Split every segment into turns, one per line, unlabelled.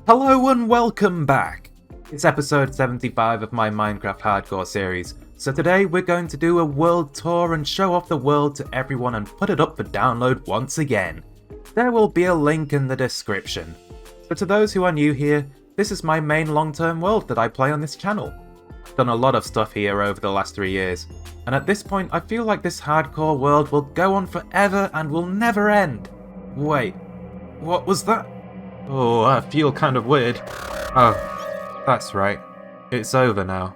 Hello and welcome back! It's episode 75 of my Minecraft Hardcore series, so today we're going to do a world tour and show off the world to everyone and put it up for download once again. There will be a link in the description. So to those who are new here, this is my main long-term world that I play on this channel. I've done a lot of stuff here over the last 3 years, and at this point I feel like this hardcore world will go on forever and will never end. Wait, what was that? Oh, I feel kind of weird. Oh, that's right. It's over now.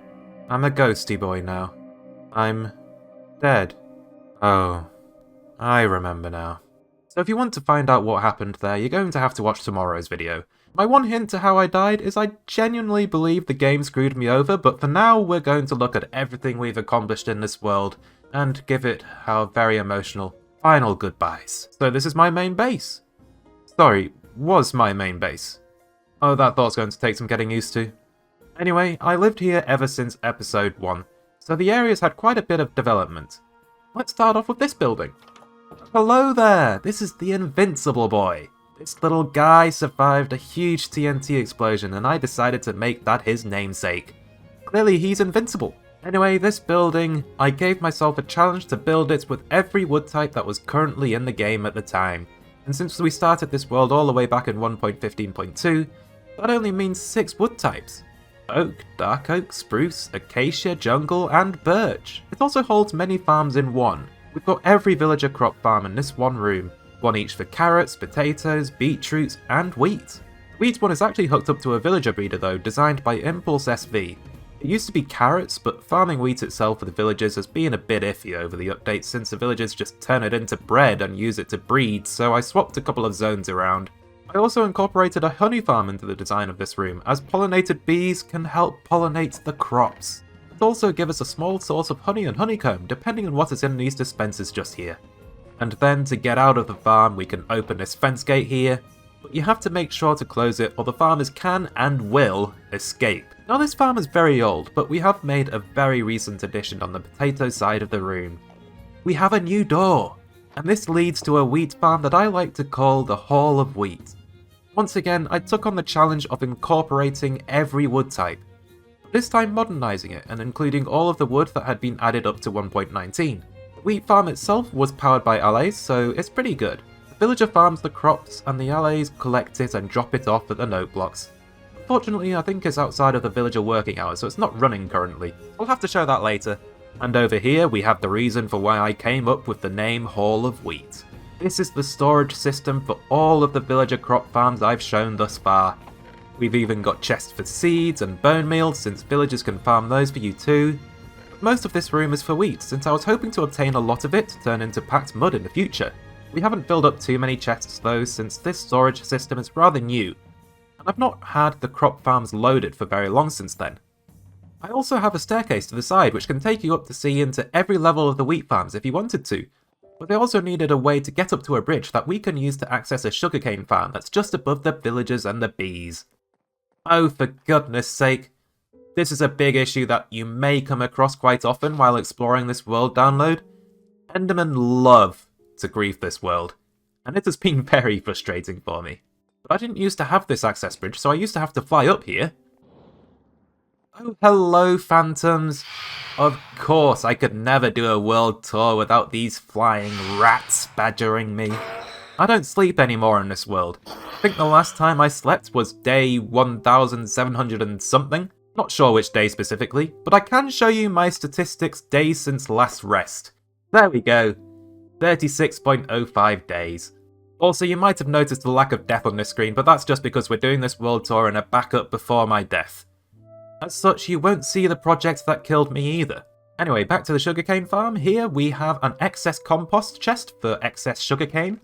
I'm a ghosty boy now. I'm dead. Oh, I remember now. So if you want to find out what happened there, you're going to have to watch tomorrow's video. My one hint to how I died is I genuinely believe the game screwed me over, but for now we're going to look at everything we've accomplished in this world and give it our very emotional final goodbyes. So this is my main base. Sorry, was my main base. Oh, that thought's going to take some getting used to. Anyway, I lived here ever since episode 1, so the area's had quite a bit of development. Let's start off with this building. Hello there, this is the Invincible Boy. This little guy survived a huge TNT explosion and I decided to make that his namesake. Clearly he's invincible. Anyway, this building, I gave myself a challenge to build it with every wood type that was currently in the game at the time. And since we started this world all the way back in 1.15.2, that only means 6 wood types. Oak, dark oak, spruce, acacia, jungle, and birch. It also holds many farms in one. We've got every villager crop farm in this one room, one each for carrots, potatoes, beetroots, and wheat. The wheat one is actually hooked up to a villager breeder though, designed by Impulse SV. It used to be carrots, but farming wheat itself for the villagers has been a bit iffy over the updates since the villagers just turn it into bread and use it to breed, so I swapped a couple of zones around. I also incorporated a honey farm into the design of this room, as pollinated bees can help pollinate the crops. It also give us a small source of honey and honeycomb, depending on what is in these dispensers just here. And then to get out of the farm we can open this fence gate here, but you have to make sure to close it or the farmers can and will escape. Now this farm is very old, but we have made a very recent addition on the potato side of the room. We have a new door, and this leads to a wheat farm that I like to call the Hall of Wheat. Once again, I took on the challenge of incorporating every wood type, this time modernising it and including all of the wood that had been added up to 1.19. The wheat farm itself was powered by Allay, so it's pretty good. The villager farms the crops and the Allays collect it and drop it off at the note blocks. Unfortunately, I think it's outside of the villager working hours, so it's not running currently. I'll have to show that later. And over here we have the reason for why I came up with the name Hall of Wheat. This is the storage system for all of the villager crop farms I've shown thus far. We've even got chests for seeds and bone meal, since villagers can farm those for you too. But most of this room is for wheat, since I was hoping to obtain a lot of it to turn into packed mud in the future. We haven't filled up too many chests though, since this storage system is rather new. And I've not had the crop farms loaded for very long since then. I also have a staircase to the side which can take you up to see into every level of the wheat farms if you wanted to. But they also needed a way to get up to a bridge that we can use to access a sugarcane farm that's just above the villagers and the bees. Oh, for goodness sake. This is a big issue that you may come across quite often while exploring this world download. Endermen love to grief this world, and it has been very frustrating for me. But I didn't used to have this access bridge, so I used to have to fly up here. Oh, hello, phantoms. Of course, I could never do a world tour without these flying rats badgering me. I don't sleep anymore in this world. I think the last time I slept was day 1700 and something. Not sure which day specifically, but I can show you my statistics days since last rest. There we go. 36.05 days. Also, you might have noticed the lack of death on this screen, but that's just because we're doing this world tour in a backup before my death. As such, you won't see the project that killed me either. Anyway, back to the sugarcane farm. Here we have an excess compost chest for excess sugarcane,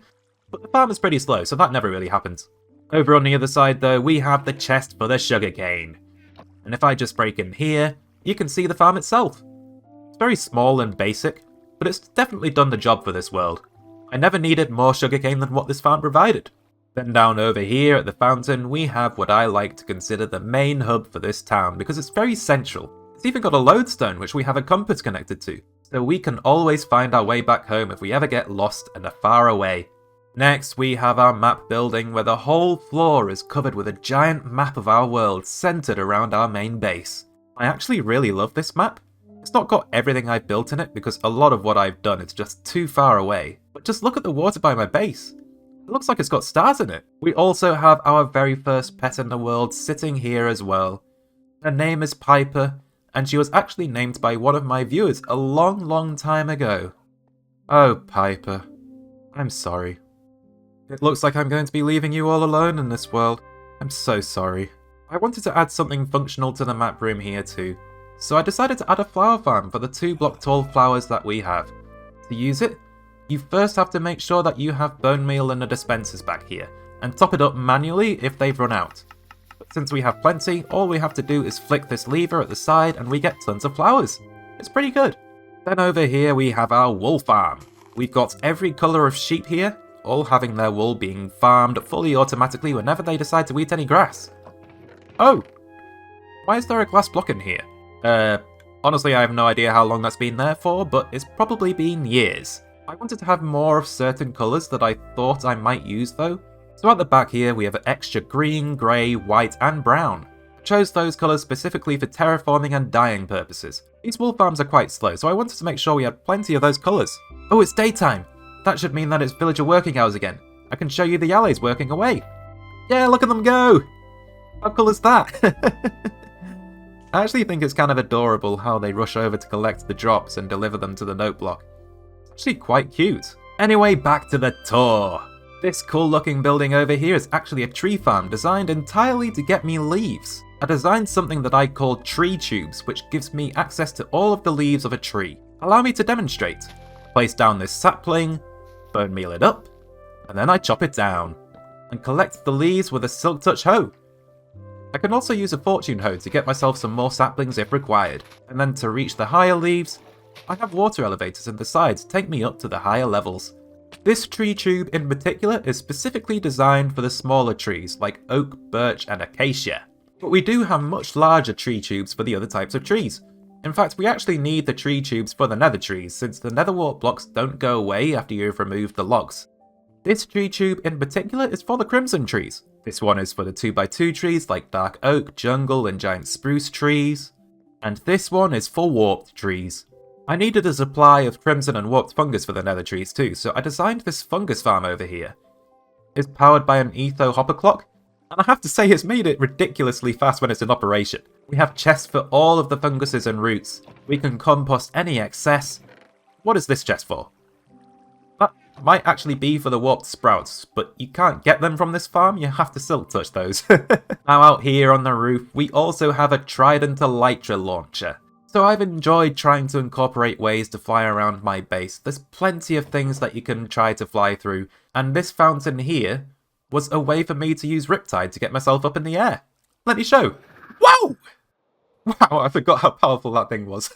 but the farm is pretty slow, so that never really happens. Over on the other side though, we have the chest for the sugarcane. And if I just break in here, you can see the farm itself. It's very small and basic, but it's definitely done the job for this world. I never needed more sugarcane than what this farm provided. Then down over here at the fountain, we have what I like to consider the main hub for this town because it's very central. It's even got a lodestone which we have a compass connected to, so we can always find our way back home if we ever get lost and are far away. Next, we have our map building where the whole floor is covered with a giant map of our world centered around our main base. I actually really love this map. It's not got everything I've built in it because a lot of what I've done is just too far away. But just look at the water by my base. It looks like it's got stars in it. We also have our very first pet in the world sitting here as well. Her name is Piper, and she was actually named by one of my viewers a long time ago. Oh, Piper. I'm sorry. It looks like I'm going to be leaving you all alone in this world. I'm so sorry. I wanted to add something functional to the map room here too, so I decided to add a flower farm for the 2-block tall flowers that we have. To use it, you first have to make sure that you have bone meal in the dispensers back here, and top it up manually if they've run out. But since we have plenty, all we have to do is flick this lever at the side and we get tons of flowers. It's pretty good. Then over here we have our wool farm. We've got every colour of sheep here, all having their wool being farmed fully automatically whenever they decide to eat any grass. Oh! Why is there a glass block in here? Honestly I have no idea how long that's been there for, but it's probably been years. I wanted to have more of certain colours that I thought I might use though. So at the back here we have extra green, grey, white and brown. I chose those colours specifically for terraforming and dyeing purposes. These wool farms are quite slow, so I wanted to make sure we had plenty of those colours. Oh, it's daytime! That should mean that it's villager working hours again. I can show you the Allays working away. Yeah, look at them go! How cool is that? I actually think it's kind of adorable how they rush over to collect the drops and deliver them to the note block. It's actually quite cute. Anyway, back to the tour. This cool looking building over here is actually a tree farm designed entirely to get me leaves. I designed something that I call tree tubes, which gives me access to all of the leaves of a tree. Allow me to demonstrate. Place down this sapling, bone meal it up, and then I chop it down, and collect the leaves with a silk touch hoe. I can also use a fortune hoe to get myself some more saplings if required, and then to reach the higher leaves, I have water elevators in the sides to take me up to the higher levels. This tree tube in particular is specifically designed for the smaller trees like oak, birch and acacia, but we do have much larger tree tubes for the other types of trees. In fact, we actually need the tree tubes for the nether trees, since the nether wart blocks don't go away after you've removed the logs. This tree tube in particular is for the crimson trees. This one is for the 2x2 trees like dark oak, jungle and giant spruce trees. And this one is for warped trees. I needed a supply of crimson and warped fungus for the nether trees too, so I designed this fungus farm over here. It's powered by an etho hopper clock, and I have to say it's made it ridiculously fast when it's in operation. We have chests for all of the funguses and roots. We can compost any excess. What is this chest for? That might actually be for the warped sprouts, but you can't get them from this farm, you have to silk touch those. Now out here on the roof, we also have a Trident Elytra launcher. So I've enjoyed trying to incorporate ways to fly around my base. There's plenty of things that you can try to fly through, and this fountain here was a way for me to use Riptide to get myself up in the air. Let me show. Whoa! Wow, I forgot how powerful that thing was.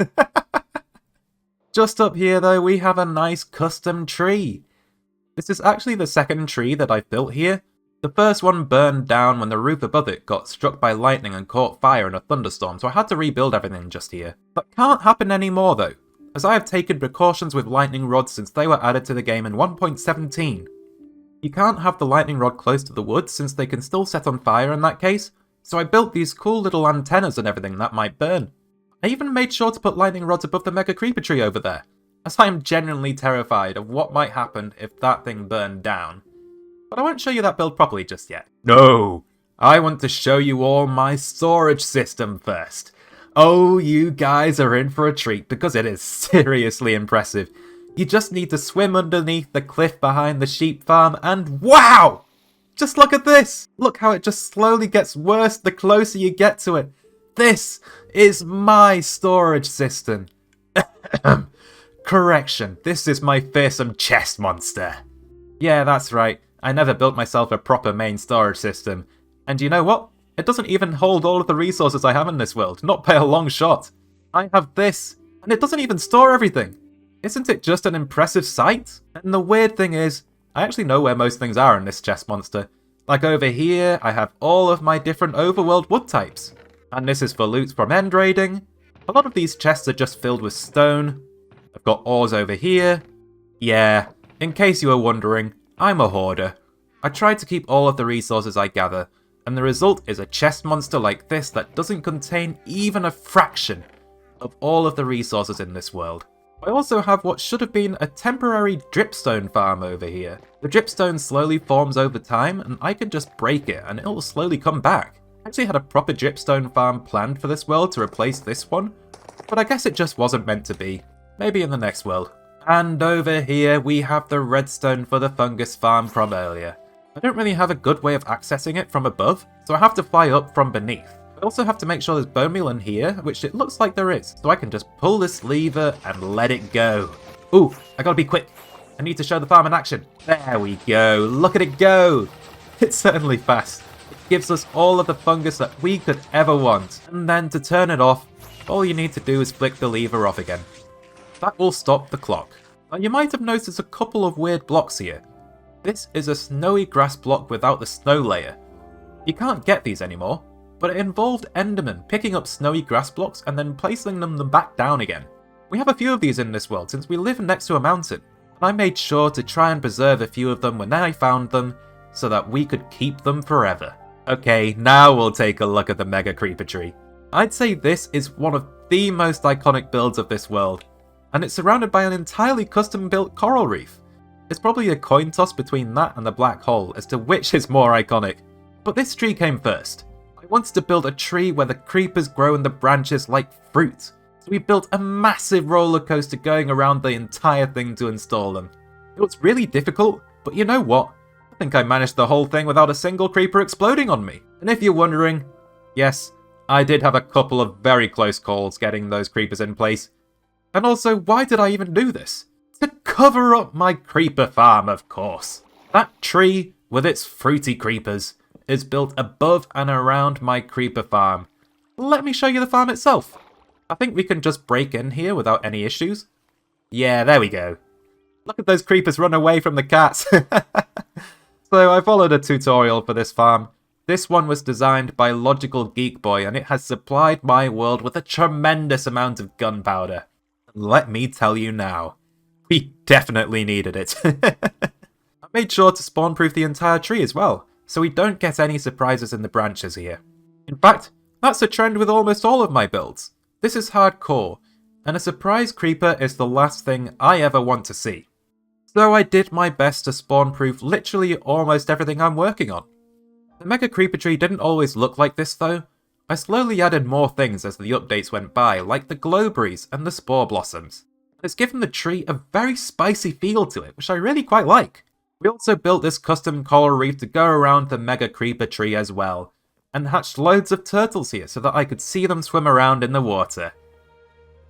Just up here though, we have a nice custom tree. This is actually the second tree that I've built here. The first one burned down when the roof above it got struck by lightning and caught fire in a thunderstorm, so I had to rebuild everything just here. That can't happen anymore though, as I have taken precautions with lightning rods since they were added to the game in 1.17. You can't have the lightning rod close to the wood since they can still set on fire in that case, so I built these cool little antennas and everything that might burn. I even made sure to put lightning rods above the mega creeper tree over there, as I am genuinely terrified of what might happen if that thing burned down. But I won't show you that build properly just yet. No! I want to show you all my storage system first. Oh, you guys are in for a treat because it is seriously impressive. You just need to swim underneath the cliff behind the sheep farm and wow! Just look at this! Look how it just slowly gets worse the closer you get to it. This is my storage system. Correction, this is my fearsome Chestmonster. Yeah, that's right. I never built myself a proper main storage system. And you know what? It doesn't even hold all of the resources I have in this world, not by a long shot. I have this, and it doesn't even store everything. Isn't it just an impressive sight? And the weird thing is, I actually know where most things are in this Chestmonster. Like over here, I have all of my different overworld wood types. And this is for loot from end raiding. A lot of these chests are just filled with stone. I've got ores over here. Yeah, in case you were wondering, I'm a hoarder. I try to keep all of the resources I gather, and the result is a chest monster like this that doesn't contain even a fraction of all of the resources in this world. I also have what should have been a temporary dripstone farm over here. The dripstone slowly forms over time, and I can just break it and it will slowly come back. I actually had a proper dripstone farm planned for this world to replace this one, but I guess it just wasn't meant to be. Maybe in the next world. And over here we have the redstone for the fungus farm from earlier. I don't really have a good way of accessing it from above, so I have to fly up from beneath. I also have to make sure there's bone meal in here, which it looks like there is, so I can just pull this lever and let it go. Ooh, I gotta be quick. I need to show the farm in action. There we go, look at it go! It's certainly fast. It gives us all of the fungus that we could ever want. And then to turn it off, all you need to do is flick the lever off again. That will stop the clock. Now you might have noticed a couple of weird blocks here. This is a snowy grass block without the snow layer. You can't get these anymore, but it involved Endermen picking up snowy grass blocks and then placing them back down again. We have a few of these in this world since we live next to a mountain, and I made sure to try and preserve a few of them when I found them so that we could keep them forever. Okay, now we'll take a look at the Mega Creeper Tree. I'd say this is one of the most iconic builds of this world, and it's surrounded by an entirely custom-built coral reef. It's probably a coin toss between that and the black hole as to which is more iconic. But this tree came first. I wanted to build a tree where the creepers grow in the branches like fruit. So we built a massive roller coaster going around the entire thing to install them. It was really difficult, but you know what? I think I managed the whole thing without a single creeper exploding on me. And if you're wondering, yes, I did have a couple of very close calls getting those creepers in place. And also, why did I even do this? To cover up my creeper farm, of course. That tree, with its fruity creepers, is built above and around my creeper farm. Let me show you the farm itself. I think we can just break in here without any issues. Yeah, there we go. Look at those creepers run away from the cats. So I followed a tutorial for this farm. This one was designed by Logical Geek Boy, and it has supplied my world with a tremendous amount of gunpowder. Let me tell you now. We definitely needed it. I made sure to spawn-proof the entire tree as well, so we don't get any surprises in the branches here. In fact, that's a trend with almost all of my builds. This is hardcore, and a surprise creeper is the last thing I ever want to see. So I did my best to spawn-proof literally almost everything I'm working on. The Mega Creeper Tree didn't always look like this though. I slowly added more things as the updates went by, like the glowberries and the spore blossoms. It's given the tree a very spicy feel to it, which I really quite like. We also built this custom coral reef to go around the Mega Creeper Tree as well, and hatched loads of turtles here so that I could see them swim around in the water.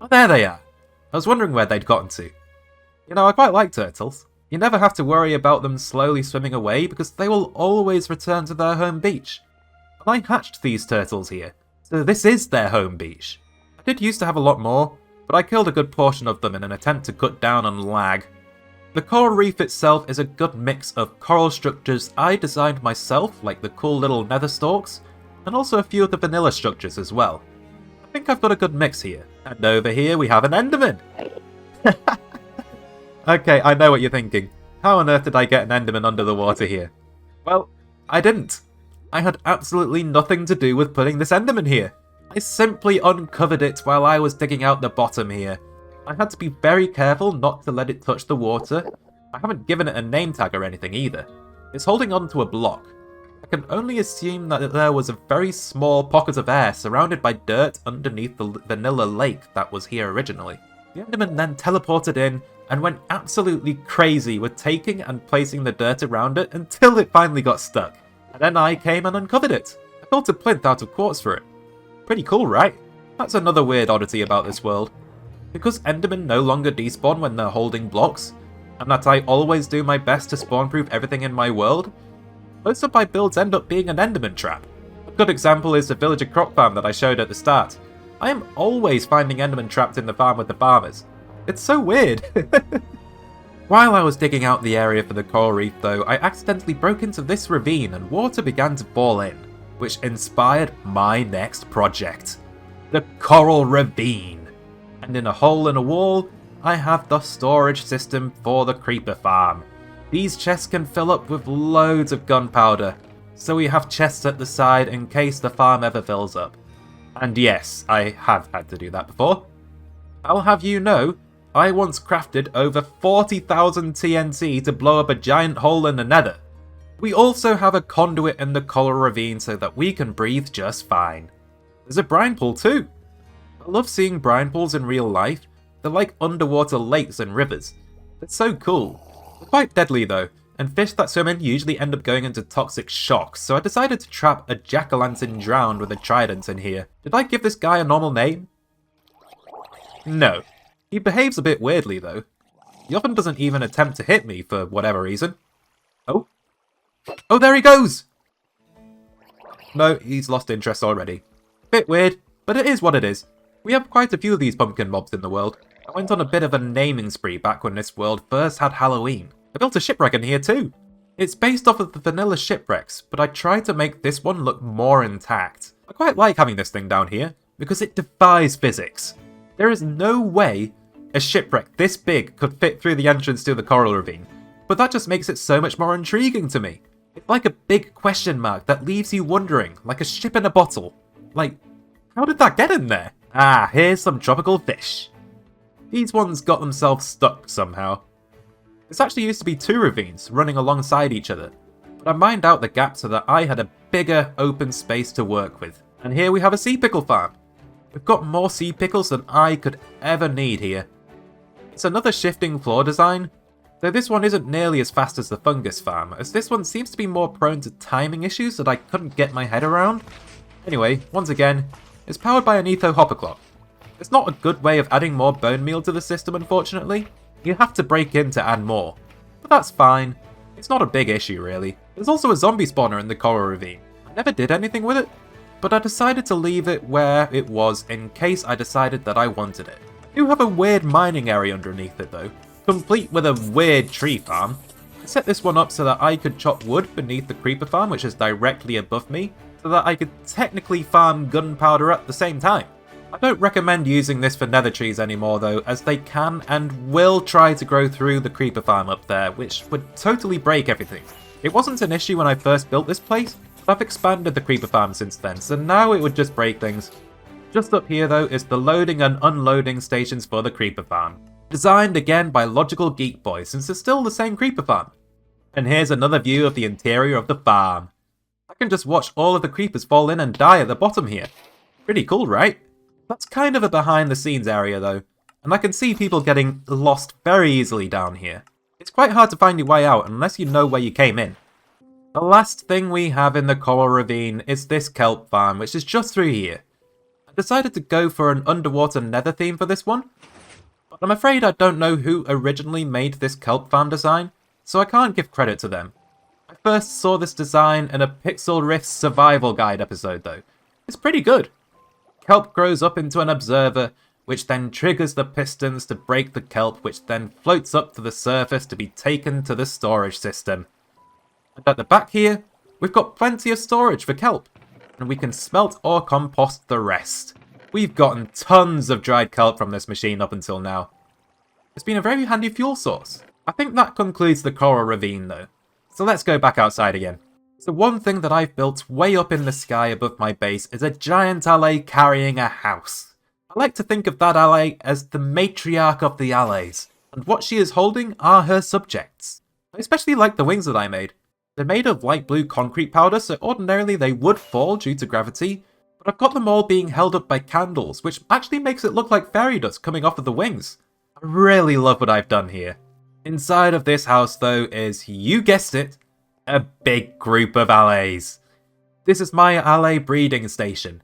Oh, there they are. I was wondering where they'd gotten to. You know, I quite like turtles. You never have to worry about them slowly swimming away because they will always return to their home beach. And I hatched these turtles here, so this is their home beach. I did used to have a lot more, but I killed a good portion of them in an attempt to cut down on lag. The coral reef itself is a good mix of coral structures I designed myself, like the cool little nether stalks, and also a few of the vanilla structures as well. I think I've got a good mix here. And over here we have an Enderman! Okay, I know what you're thinking. How on earth did I get an Enderman under the water here? Well, I didn't. I had absolutely nothing to do with putting this Enderman here. I simply uncovered it while I was digging out the bottom here. I had to be very careful not to let it touch the water. I haven't given it a name tag or anything either. It's holding onto a block. I can only assume that there was a very small pocket of air surrounded by dirt underneath the vanilla lake that was here originally. The Enderman then teleported in and went absolutely crazy with taking and placing the dirt around it until it finally got stuck. And then I came and uncovered it. I built a plinth out of quartz for it. Pretty cool, right? That's another weird oddity about this world. Because Endermen no longer despawn when they're holding blocks, and that I always do my best to spawn-proof everything in my world, most of my builds end up being an Enderman trap. A good example is the villager crop farm that I showed at the start. I am always finding Endermen trapped in the farm with the farmers. It's so weird! While I was digging out the area for the coral reef though, I accidentally broke into this ravine and water began to fall in, which inspired my next project. The Coral Ravine! And in a hole in a wall, I have the storage system for the creeper farm. These chests can fill up with loads of gunpowder, so we have chests at the side in case the farm ever fills up. And yes, I have had to do that before. I'll have you know, I once crafted over 40,000 TNT to blow up a giant hole in the Nether. We also have a conduit in the Coral Ravine so that we can breathe just fine. There's a brine pool too. I love seeing brine pools in real life. They're like underwater lakes and rivers. It's so cool. They're quite deadly though, and fish that swim in usually end up going into toxic shock, so I decided to trap a jack-o'-lantern drowned with a trident in here. Did I give this guy a normal name? No. He behaves a bit weirdly though. He often doesn't even attempt to hit me for whatever reason. Oh. Oh, there he goes! No, he's lost interest already. Bit weird, but it is what it is. We have quite a few of these pumpkin mobs in the world. I went on a bit of a naming spree back when this world first had Halloween. I built a shipwreck in here too. It's based off of the vanilla shipwrecks, but I tried to make this one look more intact. I quite like having this thing down here, because it defies physics. There is no way a shipwreck this big could fit through the entrance to the Coral Ravine, but that just makes it so much more intriguing to me. It's like a big question mark that leaves you wondering, like a ship in a bottle. Like, how did that get in there? Ah, here's some tropical fish. These ones got themselves stuck somehow. This actually used to be two ravines running alongside each other, but I mined out the gap so that I had a bigger open space to work with. And here we have a sea pickle farm. We've got more sea pickles than I could ever need here. It's another shifting floor design, though this one isn't nearly as fast as the fungus farm, as this one seems to be more prone to timing issues that I couldn't get my head around. Anyway, once again, it's powered by an etho hopper clock. It's not a good way of adding more bone meal to the system, unfortunately. You have to break in to add more, but that's fine. It's not a big issue really. There's also a zombie spawner in the Coral Ravine. I never did anything with it, but I decided to leave it where it was in case I decided that I wanted it. I do have a weird mining area underneath it though, complete with a weird tree farm. I set this one up so that I could chop wood beneath the creeper farm, which is directly above me, so that I could technically farm gunpowder at the same time. I don't recommend using this for nether trees anymore though, as they can and will try to grow through the creeper farm up there, which would totally break everything. It wasn't an issue when I first built this place, but I've expanded the creeper farm since then, so now it would just break things. Just up here though is the loading and unloading stations for the creeper farm. Designed again by Logical Geek Boy, since it's still the same creeper farm. And here's another view of the interior of the farm. I can just watch all of the creepers fall in and die at the bottom here. Pretty cool, right? That's kind of a behind the scenes area though, and I can see people getting lost very easily down here. It's quite hard to find your way out unless you know where you came in. The last thing we have in the Coral Ravine is this kelp farm, which is just through here. I decided to go for an underwater nether theme for this one, but I'm afraid I don't know who originally made this kelp farm design, so I can't give credit to them. I first saw this design in a Pixel Rift survival guide episode though. It's pretty good. Kelp grows up into an observer, which then triggers the pistons to break the kelp, which then floats up to the surface to be taken to the storage system. And at the back here, we've got plenty of storage for kelp, and we can smelt or compost the rest. We've gotten tons of dried kelp from this machine up until now. It's been a very handy fuel source. I think that concludes the Coral Ravine though, so let's go back outside again. So one thing that I've built way up in the sky above my base is a giant Allay carrying a house. I like to think of that Allay as the matriarch of the Allays, and what she is holding are her subjects. I especially like the wings that I made. They're made of light blue concrete powder, so ordinarily they would fall due to gravity, but I've got them all being held up by candles, which actually makes it look like fairy dust coming off of the wings. I really love what I've done here. Inside of this house though is, you guessed it, a big group of Allays. This is my Allay breeding station.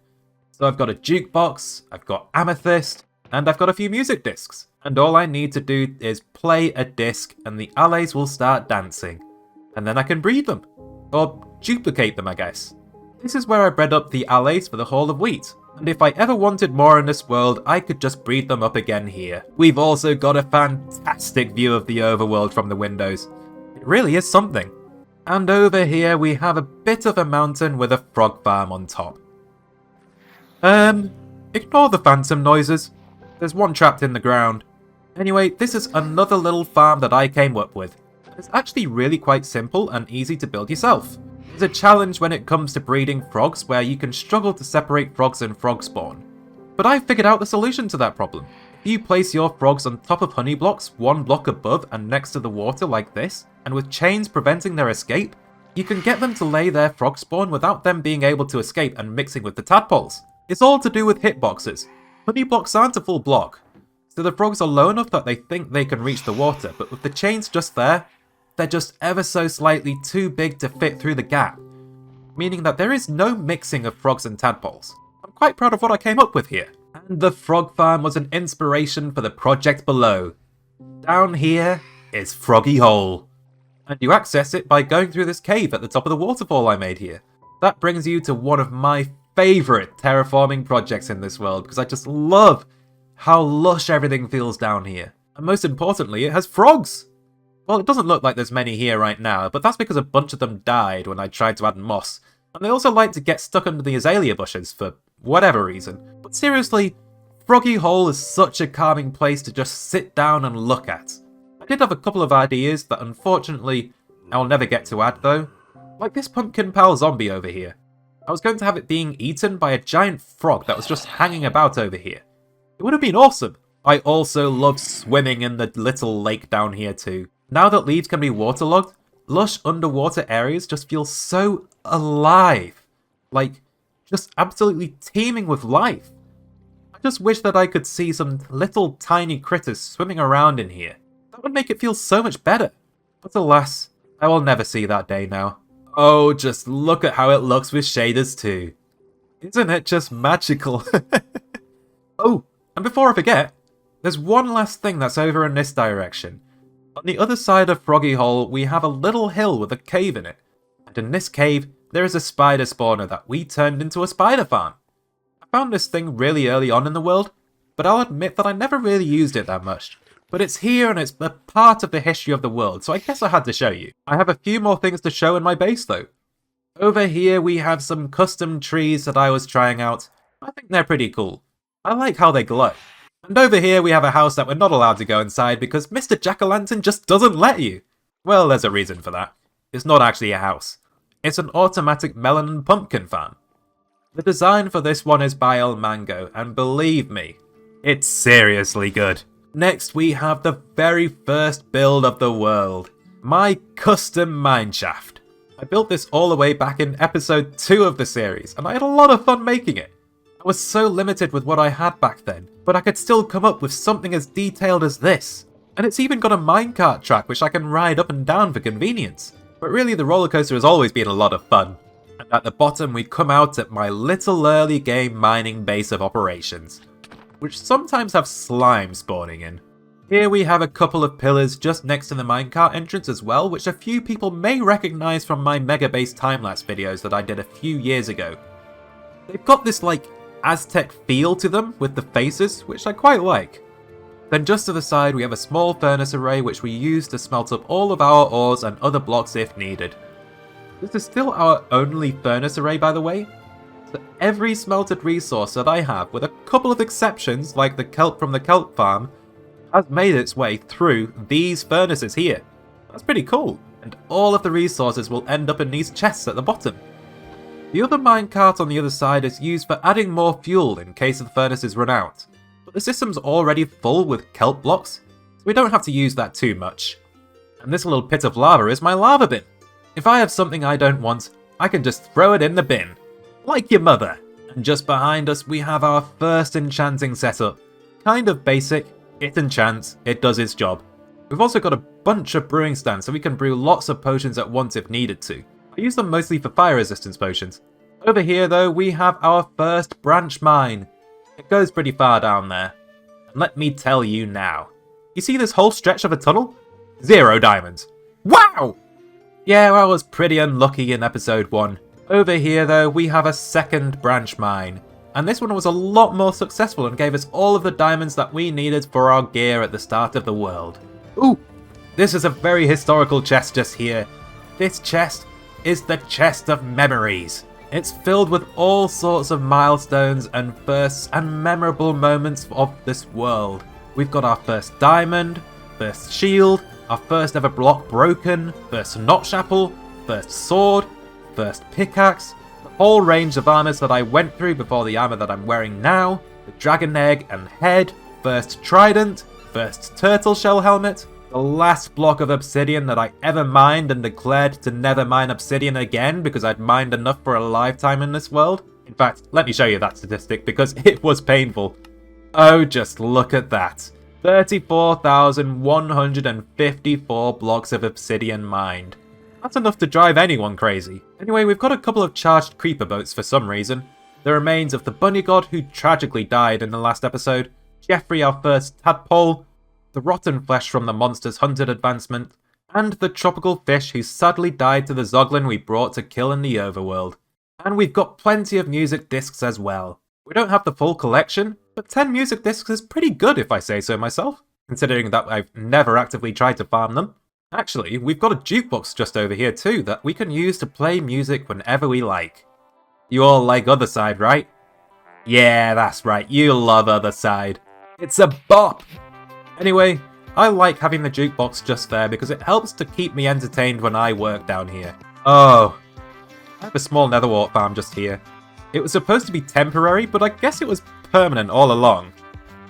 So I've got a jukebox, I've got amethyst, and I've got a few music discs. And all I need to do is play a disc and the Allays will start dancing. And then I can breed them. Or duplicate them, I guess. This is where I bred up the Allays for the Hall of Wheat. And if I ever wanted more in this world, I could just breed them up again here. We've also got a fantastic view of the Overworld from the windows. It really is something. And over here we have a bit of a mountain with a frog farm on top. Ignore the phantom noises. There's one trapped in the ground. Anyway, this is another little farm that I came up with. It's actually really quite simple and easy to build yourself. There's a challenge when it comes to breeding frogs where you can struggle to separate frogs in frog spawn. But I figured out the solution to that problem. If you place your frogs on top of honey blocks, one block above and next to the water like this, and with chains preventing their escape, you can get them to lay their frog spawn without them being able to escape and mixing with the tadpoles. It's all to do with hitboxes. Honey blocks aren't a full block, so the frogs are low enough that they think they can reach the water, but with the chains just there, they're just ever so slightly too big to fit through the gap, meaning that there is no mixing of frogs and tadpoles. I'm quite proud of what I came up with here. And the frog farm was an inspiration for the project below. Down here is Froggy Hole, and you access it by going through this cave at the top of the waterfall I made here. That brings you to one of my favourite terraforming projects in this world, because I just love how lush everything feels down here. And most importantly, it has frogs! Well, it doesn't look like there's many here right now, but that's because a bunch of them died when I tried to add moss. And they also like to get stuck under the azalea bushes for whatever reason. But seriously, Froggy Hole is such a calming place to just sit down and look at. I did have a couple of ideas that unfortunately I'll never get to add though. Like this pumpkin pal zombie over here. I was going to have it being eaten by a giant frog that was just hanging about over here. It would have been awesome. I also love swimming in the little lake down here too. Now that leaves can be waterlogged, lush underwater areas just feel so alive. Like, just absolutely teeming with life. I just wish that I could see some little tiny critters swimming around in here. That would make it feel so much better. But alas, I will never see that day now. Oh, just look at how it looks with shaders too. Isn't it just magical? Oh, and before I forget, there's one last thing that's over in this direction. On the other side of Froggy Hole, we have a little hill with a cave in it. And in this cave, there is a spider spawner that we turned into a spider farm. I found this thing really early on in the world, but I'll admit that I never really used it that much. But it's here and it's a part of the history of the world, so I guess I had to show you. I have a few more things to show in my base though. Over here we have some custom trees that I was trying out. I think they're pretty cool. I like how they glow. And over here we have a house that we're not allowed to go inside because Mr. Jack-o'-lantern just doesn't let you. Well, there's a reason for that. It's not actually a house. It's an automatic melon and pumpkin farm. The design for this one is by El Mango, and believe me, it's seriously good. Next we have the very first build of the world. My custom Mineshaft. I built this all the way back in episode 2 of the series, and I had a lot of fun making it. I was so limited with what I had back then, but I could still come up with something as detailed as this. And it's even got a minecart track which I can ride up and down for convenience. But really the roller coaster has always been a lot of fun. And at the bottom we come out at my little early game mining base of operations, which sometimes have slime spawning in. Here we have a couple of pillars just next to the minecart entrance as well, which a few people may recognise from my Mega Base time-lapse videos that I did a few years ago. They've got this like Aztec feel to them with the faces, which I quite like. Then just to the side we have a small furnace array which we use to smelt up all of our ores and other blocks if needed. This is still our only furnace array by the way, so every smelted resource that I have, with a couple of exceptions like the kelp from the kelp farm, has made its way through these furnaces here. That's pretty cool, and all of the resources will end up in these chests at the bottom. The other minecart on the other side is used for adding more fuel in case the furnaces run out, but the system's already full with kelp blocks, so we don't have to use that too much. And this little pit of lava is my lava bin. If I have something I don't want, I can just throw it in the bin. Like your mother. And just behind us we have our first enchanting setup. Kind of basic, it enchants, it does its job. We've also got a bunch of brewing stands so we can brew lots of potions at once if needed to. I use them mostly for fire resistance potions. Over here though we have our first branch mine. It goes pretty far down there. And let me tell you now. You see this whole stretch of a tunnel? 0 diamonds. Wow! Yeah, I was pretty unlucky in episode 1. Over here though we have a second branch mine. And this one was a lot more successful and gave us all of the diamonds that we needed for our gear at the start of the world. Ooh! This is a very historical chest just here. This chest is the chest of memories. It's filled with all sorts of milestones and firsts and memorable moments of this world. We've got our first diamond, first shield, our first ever block broken, first notch apple, first sword, first pickaxe, the whole range of armors that I went through before the armor that I'm wearing now, the dragon egg and head, first trident, first turtle shell helmet, the last block of obsidian that I ever mined and declared to never mine obsidian again because I'd mined enough for a lifetime in this world. In fact, let me show you that statistic because it was painful. Oh, just look at that. 34,154 blocks of obsidian mined. That's enough to drive anyone crazy. Anyway, we've got a couple of charged creeper boats for some reason. The remains of the bunny god who tragically died in the last episode, Jeffrey our first tadpole, the rotten flesh from the monsters hunted advancement, and the tropical fish who sadly died to the zoglin we brought to kill in the overworld. And we've got plenty of music discs as well. We don't have the full collection, but 10 music discs is pretty good if I say so myself, considering that I've never actively tried to farm them. Actually, we've got a jukebox just over here too that we can use to play music whenever we like. You all like Otherside, right? Yeah, that's right, you love Otherside. It's a bop! Anyway, I like having the jukebox just there because it helps to keep me entertained when I work down here. Oh, I have a small netherwort farm just here. It was supposed to be temporary, but I guess it was permanent all along.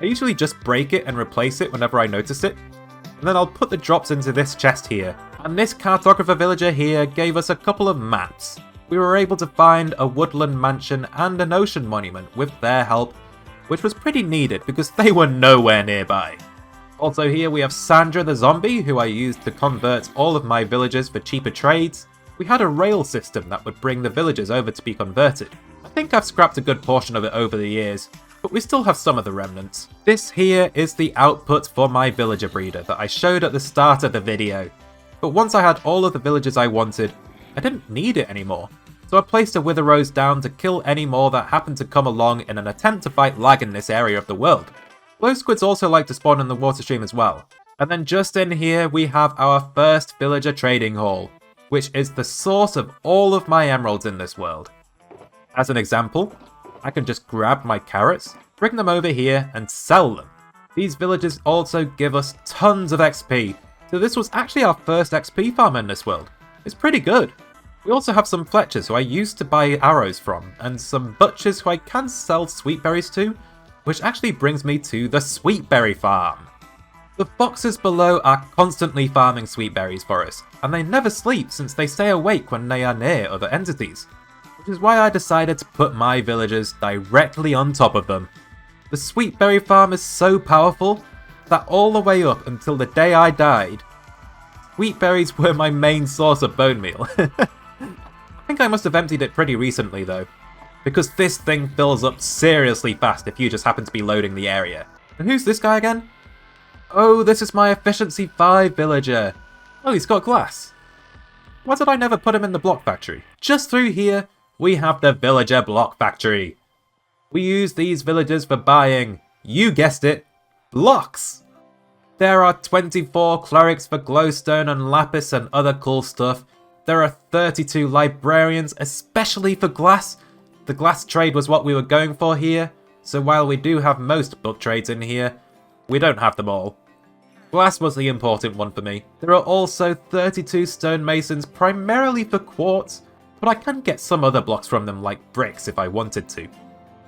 I usually just break it and replace it whenever I notice it, and then I'll put the drops into this chest here. And this cartographer villager here gave us a couple of maps. We were able to find a woodland mansion and an ocean monument with their help, which was pretty needed because they were nowhere nearby. Also here we have Sandra the zombie, who I used to convert all of my villagers for cheaper trades. We had a rail system that would bring the villagers over to be converted. I think I've scrapped a good portion of it over the years, but we still have some of the remnants. This here is the output for my villager breeder that I showed at the start of the video. But once I had all of the villagers I wanted, I didn't need it anymore. So I placed a wither rose down to kill any more that happened to come along in an attempt to fight lag in this area of the world. Glow squids also like to spawn in the water stream as well. And then just in here we have our first villager trading hall, which is the source of all of my emeralds in this world. As an example, I can just grab my carrots, bring them over here and sell them. These villagers also give us tons of XP, so this was actually our first XP farm in this world. It's pretty good. We also have some fletchers who I used to buy arrows from, and some butchers who I can sell sweet berries to, which actually brings me to the sweet berry farm. The foxes below are constantly farming sweet berries for us, and they never sleep since they stay awake when they are near other entities, which is why I decided to put my villagers directly on top of them. The sweet berry farm is so powerful that all the way up until the day I died, sweet berries were my main source of bone meal. I think I must have emptied it pretty recently though, because this thing fills up seriously fast if you just happen to be loading the area. And who's this guy again? Oh, this is my efficiency 5 villager. Oh, he's got glass. Why did I never put him in the block factory? Just through here, we have the villager block factory. We use these villagers for buying, you guessed it, blocks. There are 24 clerics for glowstone and lapis and other cool stuff. There are 32 librarians, especially for glass. The glass trade was what we were going for here, so while we do have most book trades in here, we don't have them all. Glass was the important one for me. There are also 32 stonemasons, primarily for quartz, but I can get some other blocks from them like bricks if I wanted to.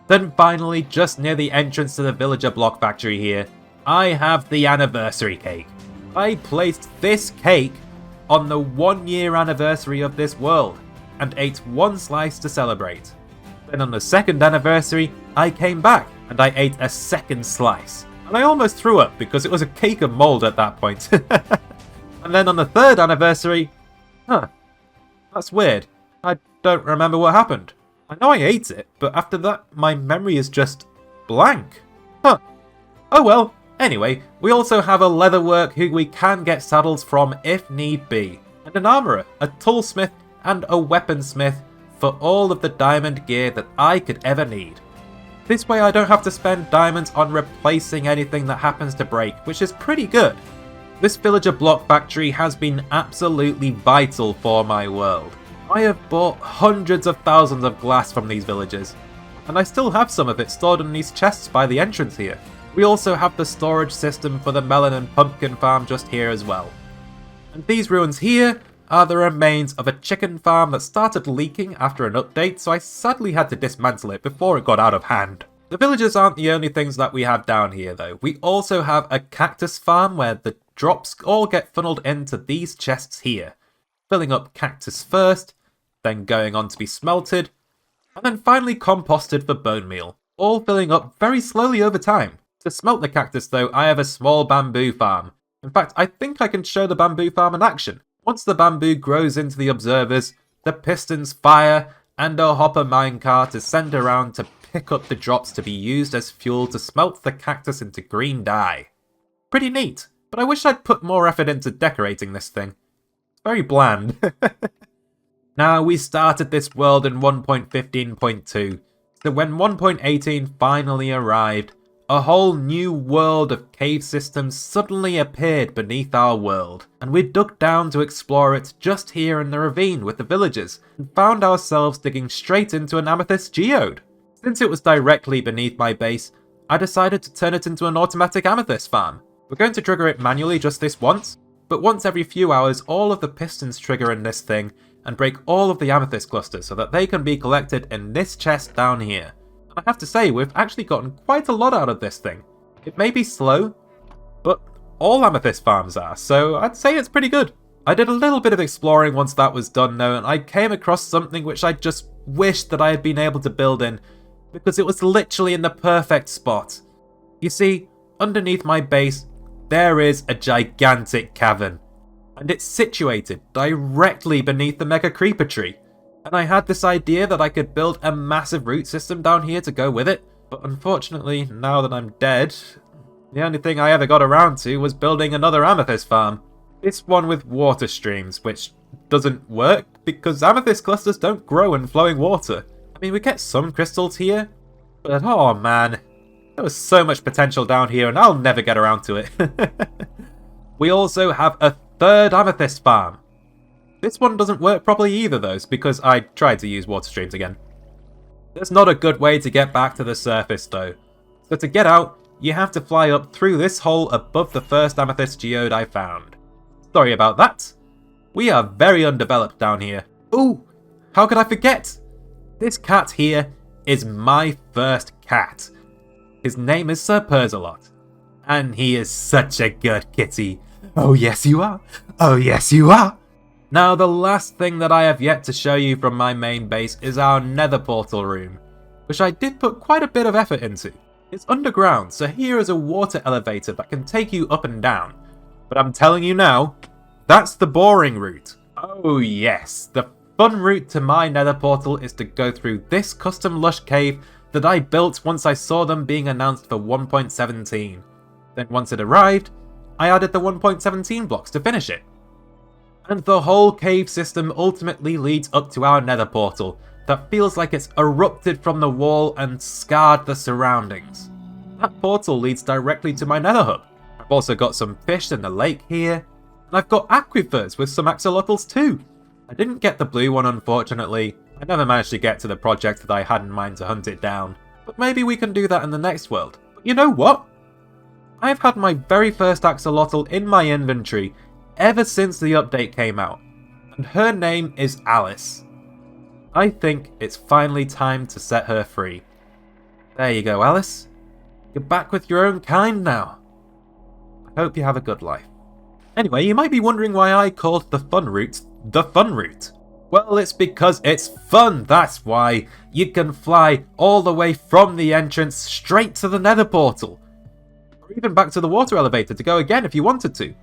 Then finally, just near the entrance to the villager block factory here, I have the anniversary cake. I placed this cake on the 1-year anniversary of this world, and ate one slice to celebrate. Then on the 2nd anniversary, I came back, and I ate a 2nd slice. And I almost threw up because it was a cake of mold at that point. And then on the 3rd anniversary, that's weird. I don't remember what happened. I know I ate it, but after that, my memory is just blank. Oh well. Anyway, we also have a leatherwork who we can get saddles from if need be, and an armourer, a toolsmith, and a weaponsmith for all of the diamond gear that I could ever need. This way I don't have to spend diamonds on replacing anything that happens to break, which is pretty good. This villager block factory has been absolutely vital for my world. I have bought hundreds of thousands of glass from these villagers, and I still have some of it stored in these chests by the entrance here. We also have the storage system for the melon and pumpkin farm just here as well. And these ruins here are the remains of a chicken farm that started leaking after an update, so I sadly had to dismantle it before it got out of hand. The villagers aren't the only things that we have down here though. We also have a cactus farm where the drops all get funneled into these chests here, filling up cactus first, then going on to be smelted, and then finally composted for bone meal, all filling up very slowly over time. To smelt the cactus though, I have a small bamboo farm. In fact, I think I can show the bamboo farm in action. Once the bamboo grows into the observers, the pistons fire and a hopper minecart is sent around to pick up the drops to be used as fuel to smelt the cactus into green dye. Pretty neat, but I wish I'd put more effort into decorating this thing. It's very bland. Now, we started this world in 1.15.2, so when 1.18 finally arrived, a whole new world of cave systems suddenly appeared beneath our world, and we dug down to explore it just here in the ravine with the villagers, and found ourselves digging straight into an amethyst geode. Since it was directly beneath my base, I decided to turn it into an automatic amethyst farm. We're going to trigger it manually just this once, but once every few hours all of the pistons trigger in this thing and break all of the amethyst clusters so that they can be collected in this chest down here. I have to say, we've actually gotten quite a lot out of this thing. It may be slow, but all amethyst farms are, so I'd say it's pretty good. I did a little bit of exploring once that was done though, and I came across something which I just wished that I had been able to build in, because it was literally in the perfect spot. You see, underneath my base, there is a gigantic cavern, and it's situated directly beneath the mega creeper tree. And I had this idea that I could build a massive root system down here to go with it, but unfortunately, now that I'm dead, the only thing I ever got around to was building another amethyst farm. This one with water streams, which doesn't work because amethyst clusters don't grow in flowing water. I mean, we get some crystals here, but oh man, there was so much potential down here and I'll never get around to it. We also have a third amethyst farm. This one doesn't work properly either though, because I tried to use water streams again. There's not a good way to get back to the surface though. So to get out, you have to fly up through this hole above the first amethyst geode I found. Sorry about that. We are very undeveloped down here. Ooh, how could I forget? This cat here is my first cat. His name is Sir Persalot, and he is such a good kitty. Oh yes you are. Oh yes you are. Now, the last thing that I have yet to show you from my main base is our nether portal room, which I did put quite a bit of effort into. It's underground, so here is a water elevator that can take you up and down. But I'm telling you now, that's the boring route. Oh yes, the fun route to my nether portal is to go through this custom lush cave that I built once I saw them being announced for 1.17. Then once it arrived, I added the 1.17 blocks to finish it. And the whole cave system ultimately leads up to our nether portal that feels like it's erupted from the wall and scarred the surroundings. That portal leads directly to my nether hub. I've also got some fish in the lake here, and I've got aquifers with some axolotls too. I didn't get the blue one unfortunately. I never managed to get to the project that I had in mind to hunt it down, but maybe we can do that in the next world. But you know what? I've had my very first axolotl in my inventory ever since the update came out, and her name is Alice. I think it's finally time to set her free. There you go, Alice. You're back with your own kind now. I hope you have a good life. Anyway, you might be wondering why I called the fun route the fun route. Well, it's because it's fun, that's why. You can fly all the way from the entrance straight to the nether portal, or even back to the water elevator to go again if you wanted to.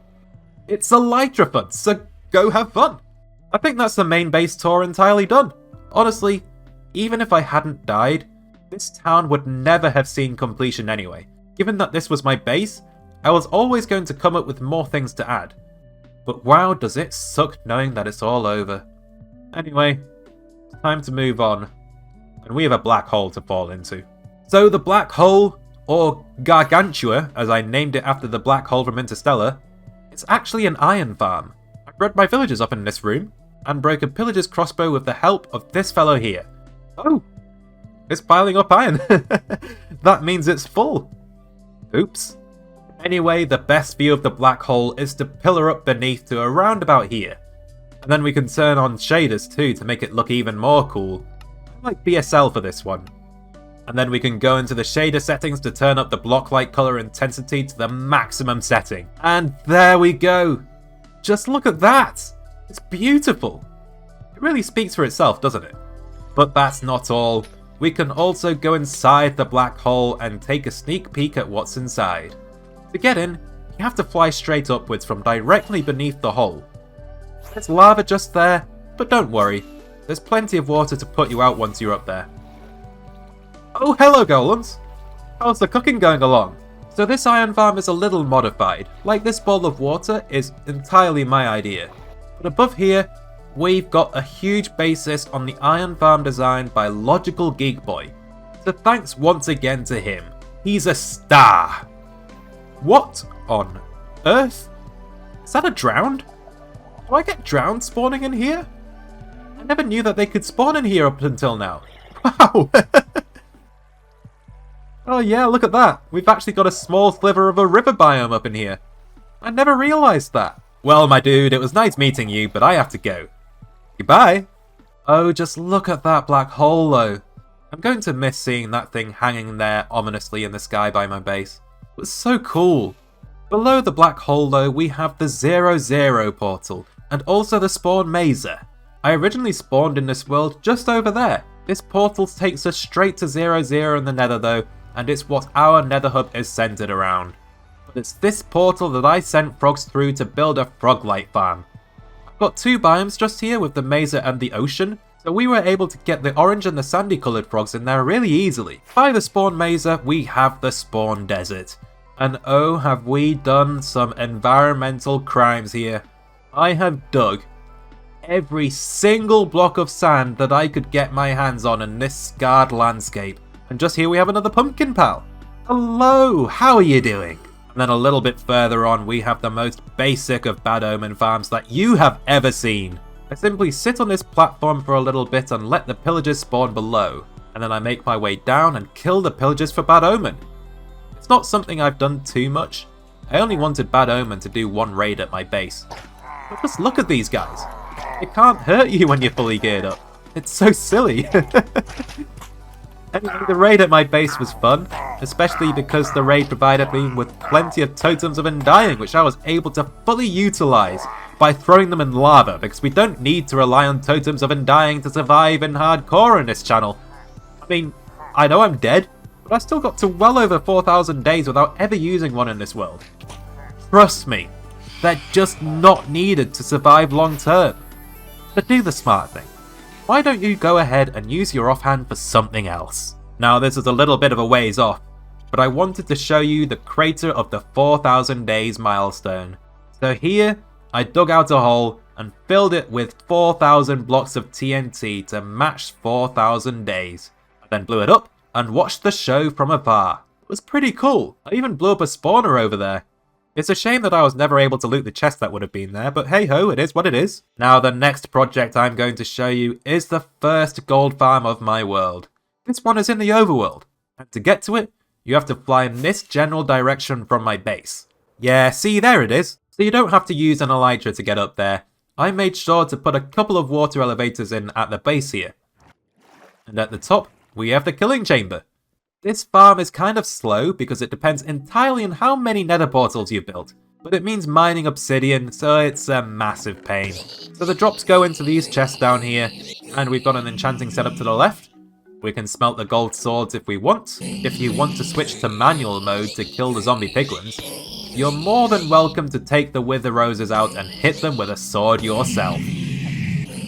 It's elytra fun, so go have fun. I think that's the main base tour entirely done. Honestly, even if I hadn't died, this town would never have seen completion anyway. Given that this was my base, I was always going to come up with more things to add. But wow, does it suck knowing that it's all over. Anyway, it's time to move on. And we have a black hole to fall into. So the black hole, or Gargantua, as I named it after the black hole from Interstellar, it's actually an iron farm. I bred my villagers up in this room, and broke a pillager's crossbow with the help of this fellow here. Oh, it's piling up iron. That means it's full. Oops. Anyway, the best view of the black hole is to pillar up beneath to around about here. And then we can turn on shaders too to make it look even more cool. I like BSL for this one. And then we can go into the shader settings to turn up the block light color intensity to the maximum setting. And there we go! Just look at that! It's beautiful! It really speaks for itself, doesn't it? But that's not all. We can also go inside the black hole and take a sneak peek at what's inside. To get in, you have to fly straight upwards from directly beneath the hole. There's lava just there, but don't worry, there's plenty of water to put you out once you're up there. Oh, hello golems! How's the cooking going along? So this iron farm is a little modified, like this bowl of water is entirely my idea. But above here, we've got a huge basis on the iron farm designed by Logical Geek Boy. So thanks once again to him. He's a star! What on earth? Is that a drowned? Do I get drowned spawning in here? I never knew that they could spawn in here up until now. Wow! Oh yeah, look at that. We've actually got a small sliver of a river biome up in here. I never realised that. Well, my dude, it was nice meeting you, but I have to go. Goodbye. Oh, just look at that black hole though. I'm going to miss seeing that thing hanging there ominously in the sky by my base. It was so cool. Below the black hole though, we have the 00 portal, and also the spawn mazer. I originally spawned in this world just over there. This portal takes us straight to 00 in the Nether though, and it's what our Nether hub is centered around. But it's this portal that I sent frogs through to build a frog light farm. I've got two biomes just here with the mazer and the ocean, so we were able to get the orange and the sandy coloured frogs in there really easily. By the spawn mazer, we have the spawn desert. And oh, have we done some environmental crimes here. I have dug every single block of sand that I could get my hands on in this scarred landscape. And just here we have another pumpkin pal. Hello, how are you doing? And then a little bit further on we have the most basic of bad omen farms that you have ever seen. I simply sit on this platform for a little bit and let the pillagers spawn below. And then I make my way down and kill the pillagers for bad omen. It's not something I've done too much. I only wanted bad omen to do one raid at my base. But just look at these guys. It can't hurt you when you're fully geared up. It's so silly. Anyway, the raid at my base was fun, especially because the raid provided me with plenty of totems of undying, which I was able to fully utilise by throwing them in lava, because we don't need to rely on totems of undying to survive in hardcore in this channel. I mean, I know I'm dead, but I still got to well over 4,000 days without ever using one in this world. Trust me, they're just not needed to survive long term. But do the smart thing. Why don't you go ahead and use your offhand for something else? Now this is a little bit of a ways off, but I wanted to show you the crater of the 4,000 days milestone. So here, I dug out a hole and filled it with 4,000 blocks of TNT to match 4,000 days. I then blew it up and watched the show from afar. It was pretty cool. I even blew up a spawner over there. It's a shame that I was never able to loot the chest that would have been there, but hey ho, it is what it is. Now the next project I'm going to show you is the first gold farm of my world. This one is in the Overworld, and to get to it, you have to fly in this general direction from my base. Yeah, see, there it is. So you don't have to use an elytra to get up there. I made sure to put a couple of water elevators in at the base here. And at the top, we have the killing chamber. This farm is kind of slow because it depends entirely on how many nether portals you've built, but it means mining obsidian, so it's a massive pain. So the drops go into these chests down here, and we've got an enchanting setup to the left. We can smelt the gold swords if we want. If you want to switch to manual mode to kill the zombie piglins, you're more than welcome to take the wither roses out and hit them with a sword yourself.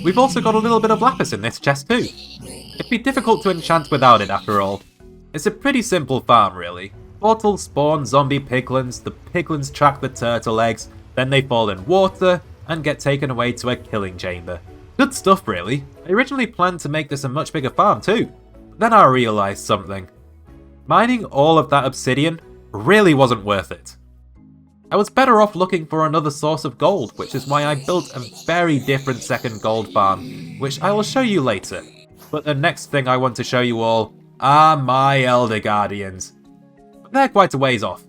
We've also got a little bit of lapis in this chest too. It'd be difficult to enchant without it after all. It's a pretty simple farm really. Portals spawn zombie piglins, the piglins track the turtle eggs, then they fall in water and get taken away to a killing chamber. Good stuff really. I originally planned to make this a much bigger farm too. But then I realised something. Mining all of that obsidian really wasn't worth it. I was better off looking for another source of gold, which is why I built a very different second gold farm, which I will show you later. But the next thing I want to show you all are my Elder Guardians. But they're quite a ways off.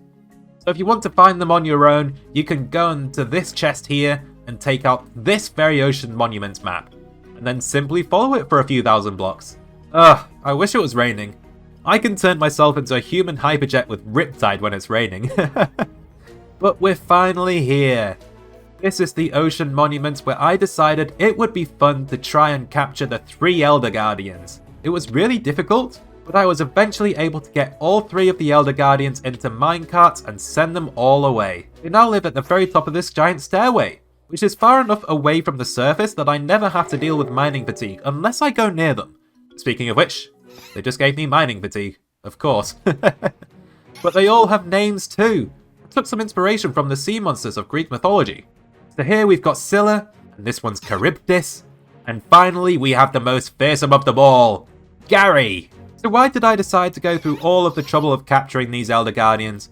So if you want to find them on your own, you can go into this chest here and take out this very ocean monument map, and then simply follow it for a few thousand blocks. Ugh, I wish it was raining. I can turn myself into a human hyperjet with Riptide when it's raining. But we're finally here. This is the ocean monument where I decided it would be fun to try and capture the 3 Elder Guardians. It was really difficult, but I was eventually able to get all 3 of the Elder Guardians into minecarts and send them all away. They now live at the very top of this giant stairway, which is far enough away from the surface that I never have to deal with mining fatigue unless I go near them. Speaking of which, they just gave me mining fatigue, of course. But they all have names too. I took some inspiration from the sea monsters of Greek mythology. So here we've got Scylla, and this one's Charybdis, and finally we have the most fearsome of them all, Gary! So why did I decide to go through all of the trouble of capturing these Elder Guardians?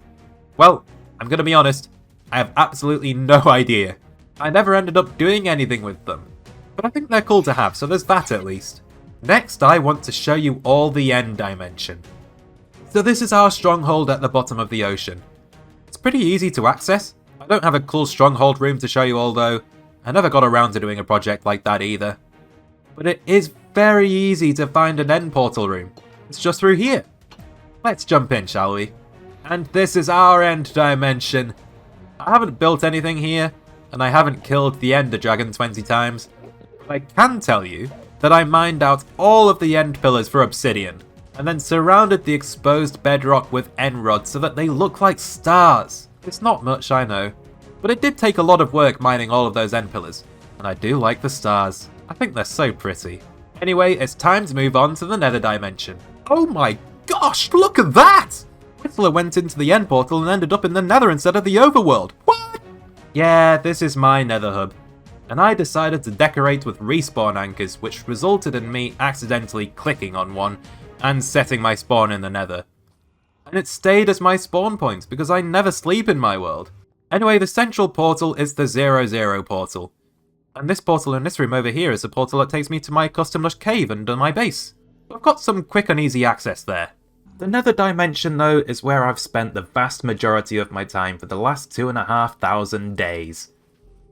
Well, I'm gonna be honest, I have absolutely no idea. I never ended up doing anything with them. But I think they're cool to have, so there's that at least. Next, I want to show you all the end dimension. So this is our stronghold at the bottom of the ocean. It's pretty easy to access. I don't have a cool stronghold room to show you all though. I never got around to doing a project like that either. But it is very easy to find an end portal room. It's just through here. Let's jump in, shall we? And this is our end dimension. I haven't built anything here, and I haven't killed the Ender Dragon 20 times. But I can tell you that I mined out all of the end pillars for obsidian, and then surrounded the exposed bedrock with end rods so that they look like stars. It's not much, I know, but it did take a lot of work mining all of those end pillars, and I do like the stars. I think they're so pretty. Anyway, it's time to move on to the Nether dimension. Oh my gosh, look at that! Whistler went into the end portal and ended up in the Nether instead of the Overworld. What? Yeah, this is my Nether hub. And I decided to decorate with respawn anchors, which resulted in me accidentally clicking on one and setting my spawn in the Nether. And it stayed as my spawn point because I never sleep in my world. Anyway, the central portal is the 00 portal. And this portal in this room over here is the portal that takes me to my custom lush cave under my base. I've got some quick and easy access there. The Nether dimension though is where I've spent the vast majority of my time for the last 2,500 days.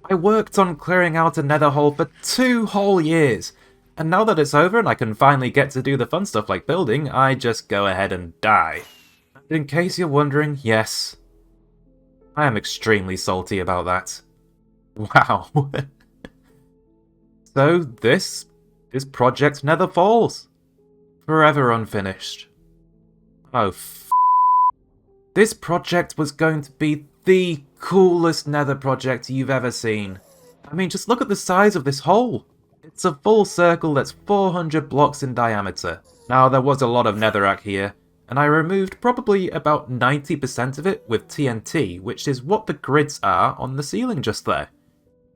I worked on clearing out a Nether hole for 2 whole years, and now that it's over and I can finally get to do the fun stuff like building, I just go ahead and die. And in case you're wondering, yes, I am extremely salty about that. Wow. So this is Project Nether Falls. Forever unfinished. Oh This project was going to be the coolest Nether project you've ever seen. I mean, just look at the size of this hole. It's a full circle that's 400 blocks in diameter. Now, there was a lot of netherrack here, and I removed probably about 90% of it with TNT, which is what the grids are on the ceiling just there.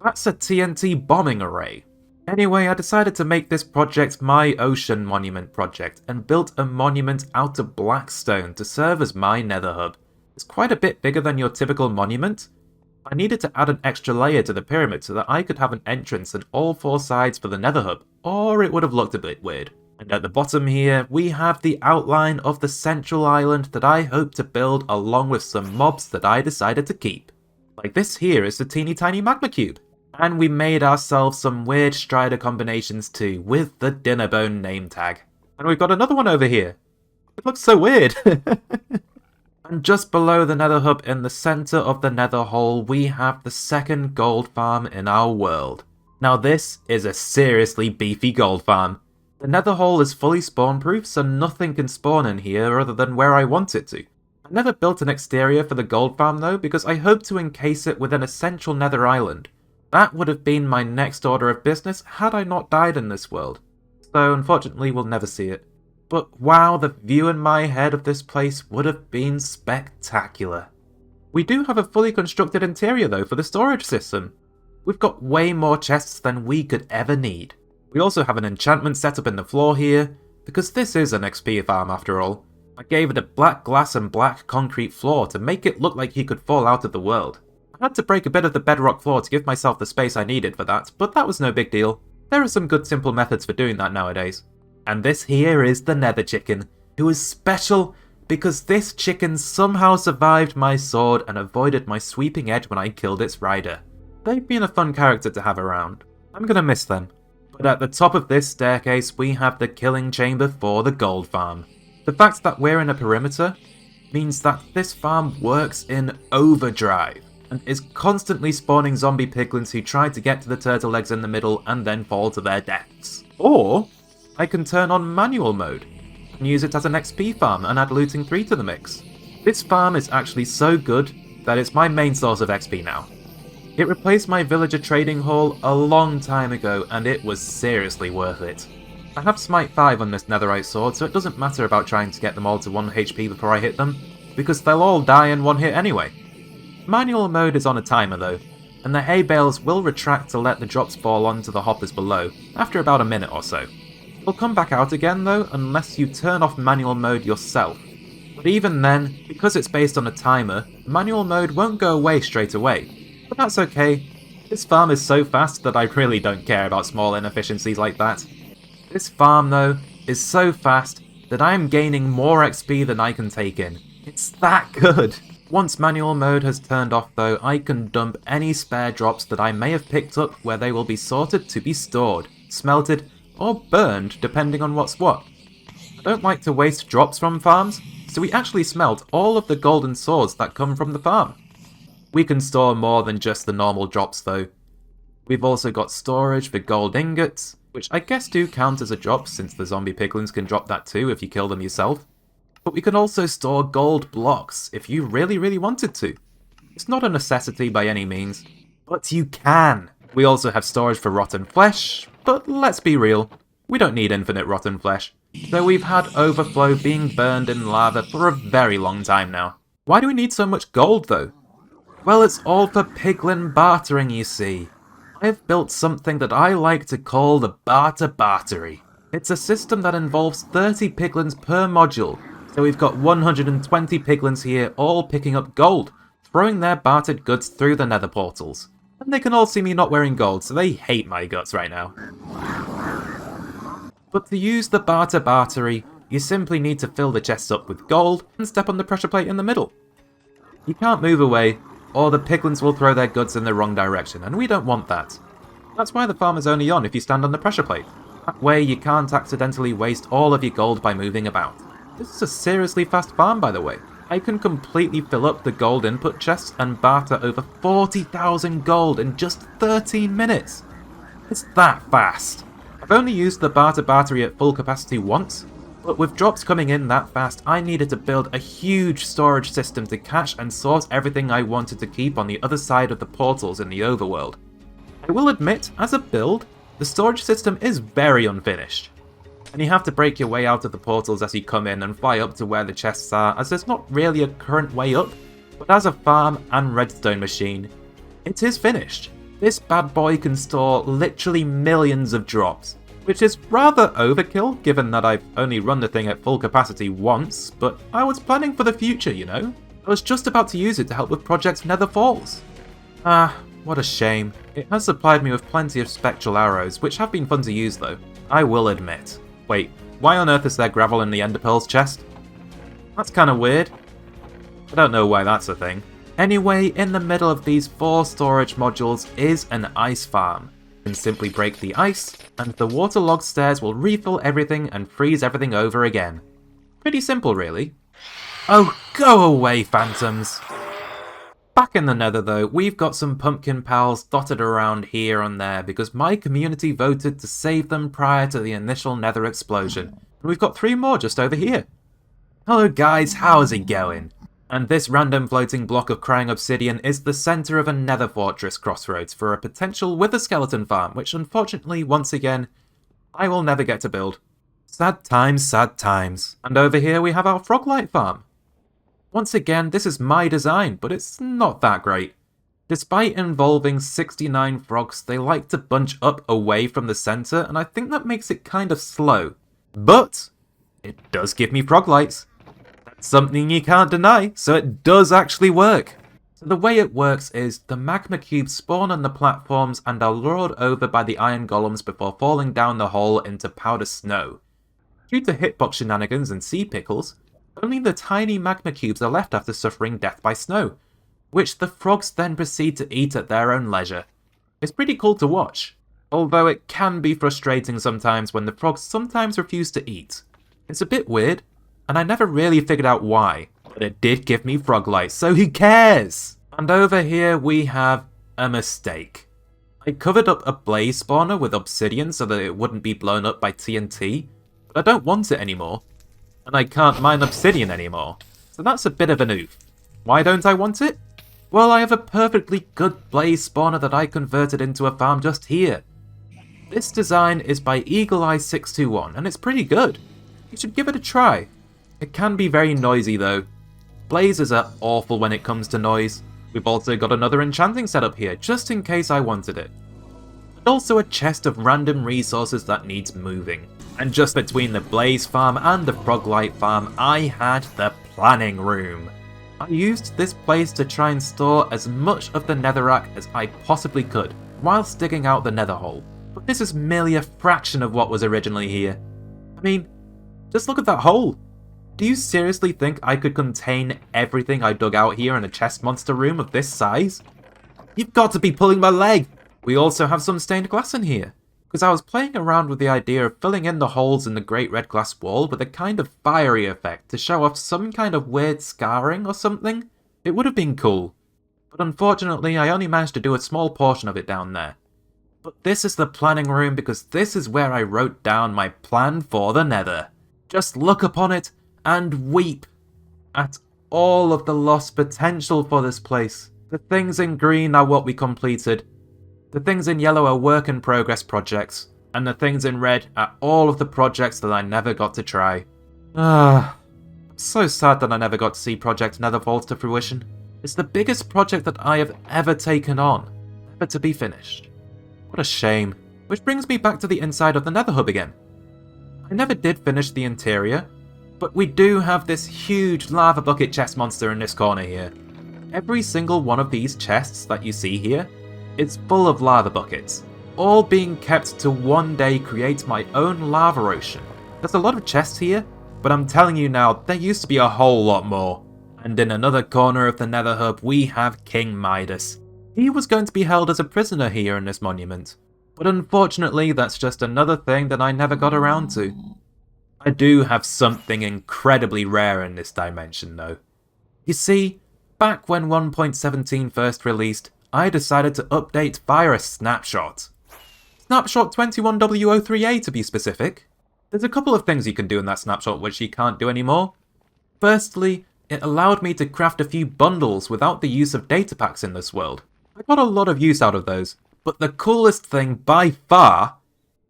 That's a TNT bombing array. Anyway, I decided to make this project my ocean monument project, and built a monument out of black stone to serve as my nether hub. It's quite a bit bigger than your typical monument. I needed to add an extra layer to the pyramid so that I could have an entrance on all 4 sides for the nether hub, or it would have looked a bit weird. And at the bottom here, we have the outline of the central island that I hope to build along with some mobs that I decided to keep. Like this here is the teeny tiny magma cube. And we made ourselves some weird strider combinations too, with the Dinnerbone name tag. And we've got another one over here. It looks so weird. And just below the nether hub in the centre of the nether hole, we have the second gold farm in our world. Now this is a seriously beefy gold farm. The nether hole is fully spawn proof, so nothing can spawn in here other than where I want it to. I never built an exterior for the gold farm though, because I hope to encase it within a central nether island. That would have been my next order of business had I not died in this world. So unfortunately we'll never see it. But wow, the view in my head of this place would have been spectacular. We do have a fully constructed interior though for the storage system. We've got way more chests than we could ever need. We also have an enchantment set up in the floor here, because this is an XP farm after all. I gave it a black glass and black concrete floor to make it look like he could fall out of the world. I had to break a bit of the bedrock floor to give myself the space I needed for that, but that was no big deal. There are some good simple methods for doing that nowadays. And this here is the Nether Chicken, who is special because this chicken somehow survived my sword and avoided my sweeping edge when I killed its rider. They've been a fun character to have around. I'm gonna miss them. But at the top of this staircase we have the killing chamber for the gold farm. The fact that we're in a perimeter means that this farm works in overdrive and is constantly spawning zombie piglins who try to get to the turtle eggs in the middle and then fall to their deaths. Or I can turn on manual mode and use it as an XP farm and add looting 3 to the mix. This farm is actually so good that it's my main source of XP now. It replaced my villager trading hall a long time ago and it was seriously worth it. I have Smite 5 on this netherite sword, so it doesn't matter about trying to get them all to 1 HP before I hit them, because they'll all die in 1 hit anyway. Manual mode is on a timer though, and the hay bales will retract to let the drops fall onto the hoppers below after about a minute or so. They'll come back out again though, unless you turn off manual mode yourself. But even then, because it's based on a timer, manual mode won't go away straight away. But that's okay. This farm is so fast that I really don't care about small inefficiencies like that. This farm though is so fast that I am gaining more XP than I can take in. It's that good! Once manual mode has turned off though, I can dump any spare drops that I may have picked up where they will be sorted to be stored, smelted, or burned depending on what's what. I don't like to waste drops from farms, so we actually smelt all of the golden swords that come from the farm. We can store more than just the normal drops though. We've also got storage for gold ingots, which I guess do count as a drop since the zombie piglins can drop that too if you kill them yourself. But we can also store gold blocks if you really wanted to. It's not a necessity by any means, but you can. We also have storage for rotten flesh, but let's be real, we don't need infinite rotten flesh. So we've had overflow being burned in lava for a very long time now. Why do we need so much gold though? Well, it's all for piglin bartering, you see. I've built something that I like to call the Barter Bartery. It's a system that involves 30 piglins per module, so we've got 120 piglins here all picking up gold, throwing their bartered goods through the nether portals. And they can all see me not wearing gold, so they hate my guts right now. But to use the Barter Bartery, you simply need to fill the chests up with gold and step on the pressure plate in the middle. You can't move away, or the piglins will throw their goods in the wrong direction, and we don't want that. That's why the farm is only on if you stand on the pressure plate. That way you can't accidentally waste all of your gold by moving about. This is a seriously fast farm, by the way. I can completely fill up the gold input chests and barter over 40,000 gold in just 13 minutes. It's that fast. I've only used the Barter Bartery at full capacity once, but with drops coming in that fast, I needed to build a huge storage system to cache and source everything I wanted to keep on the other side of the portals in the Overworld. I will admit, as a build, the storage system is very unfinished, and you have to break your way out of the portals as you come in and fly up to where the chests are, as there's not really a current way up, but as a farm and redstone machine, it is finished. This bad boy can store literally millions of drops, which is rather overkill given that I've only run the thing at full capacity once, but I was planning for the future, you know? I was just about to use it to help with Project Nether Falls. Ah, what a shame. It has supplied me with plenty of spectral arrows, which have been fun to use though, I will admit. Wait, why on earth is there gravel in the Ender Pearls chest? That's kinda weird. I don't know why that's a thing. Anyway, in the middle of these 4 storage modules is an ice farm. You can simply break the ice, and the waterlogged stairs will refill everything and freeze everything over again. Pretty simple, really. Oh, go away, phantoms! Back in the nether though, we've got some pumpkin pals dotted around here and there because my community voted to save them prior to the initial nether explosion. And we've got 3 more just over here. Hello guys, how's it going? And this random floating block of crying obsidian is the centre of a nether fortress crossroads for a potential wither skeleton farm, which unfortunately, once again, I will never get to build. Sad times, sad times. And over here we have our froglight farm. Once again, this is my design, but it's not that great. Despite involving 69 frogs, they like to bunch up away from the centre, and I think that makes it kind of slow. But it does give me froglights. Something you can't deny, so it does actually work. So the way it works is the magma cubes spawn on the platforms and are lured over by the iron golems before falling down the hole into powder snow. Due to hitbox shenanigans and sea pickles, Only the tiny magma cubes are left after suffering death by snow, which the frogs then proceed to eat at their own leisure. It's pretty cool to watch, although it can be frustrating sometimes when the frogs sometimes refuse to eat. It's a bit weird, and I never really figured out why, but it did give me frog light, so who cares? And over here we have a mistake. I covered up a blaze spawner with obsidian so that it wouldn't be blown up by TNT, but I don't want it anymore, and I can't mine obsidian anymore, so that's a bit of an oof. Why don't I want it? Well, I have a perfectly good blaze spawner that I converted into a farm just here. This design is by Eagle-Eye621, and it's pretty good. You should give it a try. It can be very noisy though. Blazes are awful when it comes to noise. We've also got another enchanting setup here, just in case I wanted it. And also a chest of random resources that needs moving. And just between the blaze farm and the froglight farm, I had the planning room. I used this place to try and store as much of the netherrack as I possibly could, whilst digging out the nether hole. But this is merely a fraction of what was originally here. I mean, just look at that hole. Do you seriously think I could contain everything I dug out here in a Chestmonster room of this size? You've got to be pulling my leg! We also have some stained glass in here, because I was playing around with the idea of filling in the holes in the great red glass wall with a kind of fiery effect to show off some kind of weird scarring or something. It would have been cool, but unfortunately I only managed to do a small portion of it down there. But this is the planning room because this is where I wrote down my plan for the Nether. Just look upon it and weep at all of the lost potential for this place. The things in green are what we completed. The things in yellow are work in progress projects, and the things in red are all of the projects that I never got to try. I'm so sad that I never got to see Project Nether Vault to fruition. It's the biggest project that I have ever taken on, never to be finished. What a shame. Which brings me back to the inside of the Nether Hub again. I never did finish the interior, but we do have this huge lava bucket chest monster in this corner here. Every single one of these chests that you see here is full of lava buckets, all being kept to one day create my own lava ocean. There's a lot of chests here, but I'm telling you now, there used to be a whole lot more. And in another corner of the Nether Hub, we have King Midas. He was going to be held as a prisoner here in this monument, but unfortunately that's just another thing that I never got around to. I do have something incredibly rare in this dimension though. You see, back when 1.17 first released, I decided to update via a snapshot. Snapshot 21W03A to be specific. There's a couple of things you can do in that snapshot which you can't do anymore. Firstly, it allowed me to craft a few bundles without the use of data packs in this world. I got a lot of use out of those, but the coolest thing by far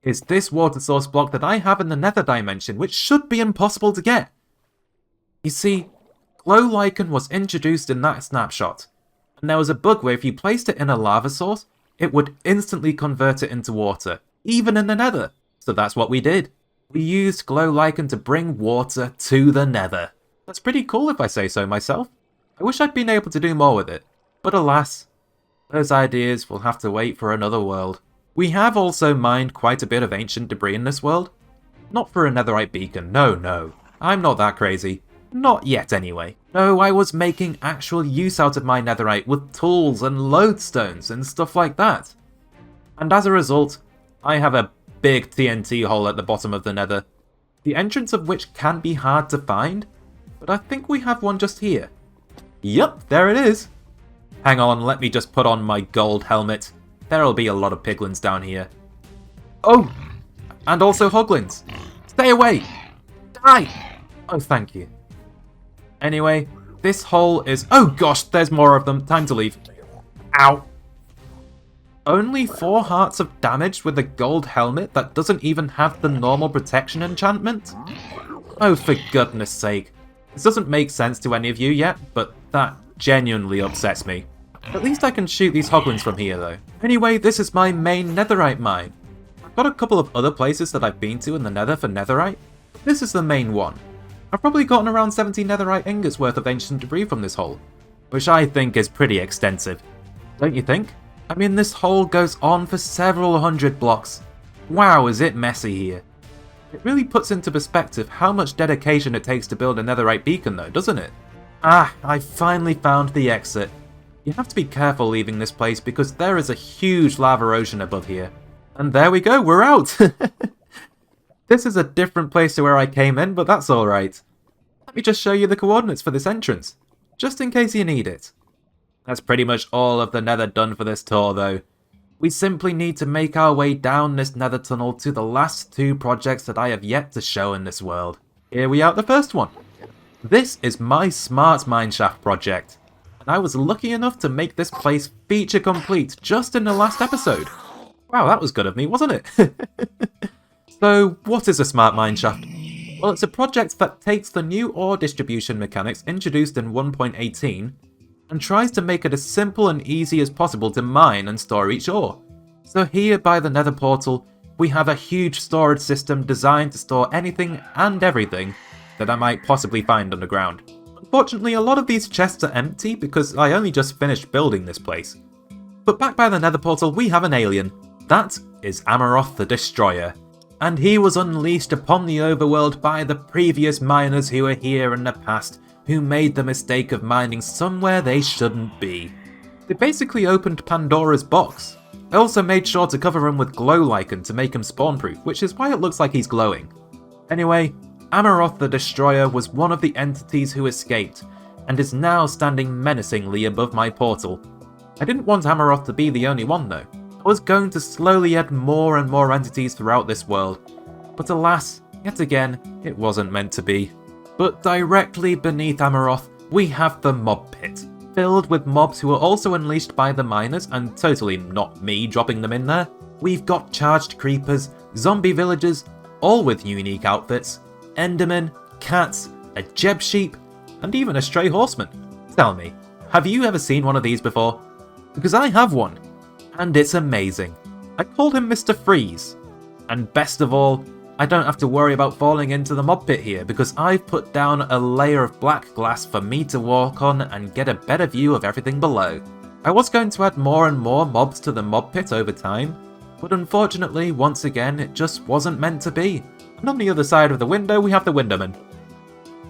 is this water source block that I have in the Nether dimension, which should be impossible to get. You see, glow lichen was introduced in that snapshot, and there was a bug where if you placed it in a lava source, it would instantly convert it into water, even in the Nether. So that's what we did. We used glow lichen to bring water to the Nether. That's pretty cool if I say so myself. I wish I'd been able to do more with it, but alas, those ideas will have to wait for another world. We have also mined quite a bit of ancient debris in this world. Not for a netherite beacon, no, I'm not that crazy. Not yet anyway. No, I was making actual use out of my netherite with tools and lodestones and stuff like that. And as a result, I have a big TNT hole at the bottom of the Nether, the entrance of which can be hard to find, but I think we have one just here. Yup, there it is. Hang on, let me just put on my gold helmet. There'll be a lot of piglins down here. Oh! And also hoglins. Stay away! Die! Oh, thank you. Anyway, this hole is... Oh gosh, there's more of them. Time to leave. Ow! Only 4 hearts of damage with a gold helmet that doesn't even have the normal protection enchantment? Oh, for goodness sake. This doesn't make sense to any of you yet, but that genuinely upsets me. At least I can shoot these hoglins from here though. Anyway, this is my main netherite mine. I've got a couple of other places that I've been to in the Nether for netherite. This is the main one. I've probably gotten around 70 netherite ingots worth of ancient debris from this hole, which I think is pretty extensive. Don't you think? I mean, this hole goes on for several hundred blocks. Wow, is it messy here. It really puts into perspective how much dedication it takes to build a netherite beacon though, doesn't it? Ah, I finally found the exit. You have to be careful leaving this place because there is a huge lava ocean above here. And there we go, we're out! This is a different place to where I came in, but that's alright. Let me just show you the coordinates for this entrance, just in case you need it. That's pretty much all of the nether done for this tour though. We simply need to make our way down this nether tunnel to the last two projects that I have yet to show in this world. Here we are at the first one. This is my smart mineshaft project, and I was lucky enough to make this place feature complete just in the last episode. Wow, that was good of me, wasn't it? So, what is a smart mineshaft? Well, it's a project that takes the new ore distribution mechanics introduced in 1.18 and tries to make it as simple and easy as possible to mine and store each ore. So here by the nether portal, we have a huge storage system designed to store anything and everything that I might possibly find underground. Unfortunately, a lot of these chests are empty because I only just finished building this place. But back by the nether portal, we have an alien. That is Amaroth the Destroyer. And he was unleashed upon the overworld by the previous miners who were here in the past, who made the mistake of mining somewhere they shouldn't be. They basically opened Pandora's box. I also made sure to cover him with glow lichen to make him spawn-proof, which is why it looks like he's glowing. Anyway, Amaroth the Destroyer was one of the entities who escaped, and is now standing menacingly above my portal. I didn't want Amaroth to be the only one though. I was going to slowly add more and more entities throughout this world, but alas, yet again, it wasn't meant to be. But directly beneath Amaroth, we have the mob pit, filled with mobs who are also unleashed by the miners, and totally not me dropping them in there. We've got charged creepers, zombie villagers, all with unique outfits, endermen, cats, a jeb sheep, and even a stray horseman. Tell me, have you ever seen one of these before? Because I have one, and it's amazing. I called him Mr. Freeze. And best of all, I don't have to worry about falling into the mob pit here because I've put down a layer of black glass for me to walk on and get a better view of everything below. I was going to add more and more mobs to the mob pit over time, but unfortunately, once again, it just wasn't meant to be. And on the other side of the window, we have the Winderman.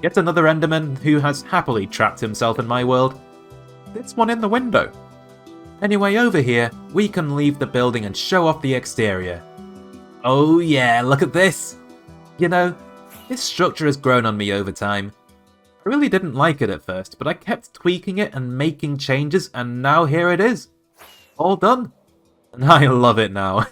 Yet another Enderman who has happily trapped himself in my world. This one in the window. Anyway, over here, we can leave the building and show off the exterior. Oh yeah, look at this! You know, this structure has grown on me over time. I really didn't like it at first, but I kept tweaking it and making changes, and now here it is. All done. And I love it now.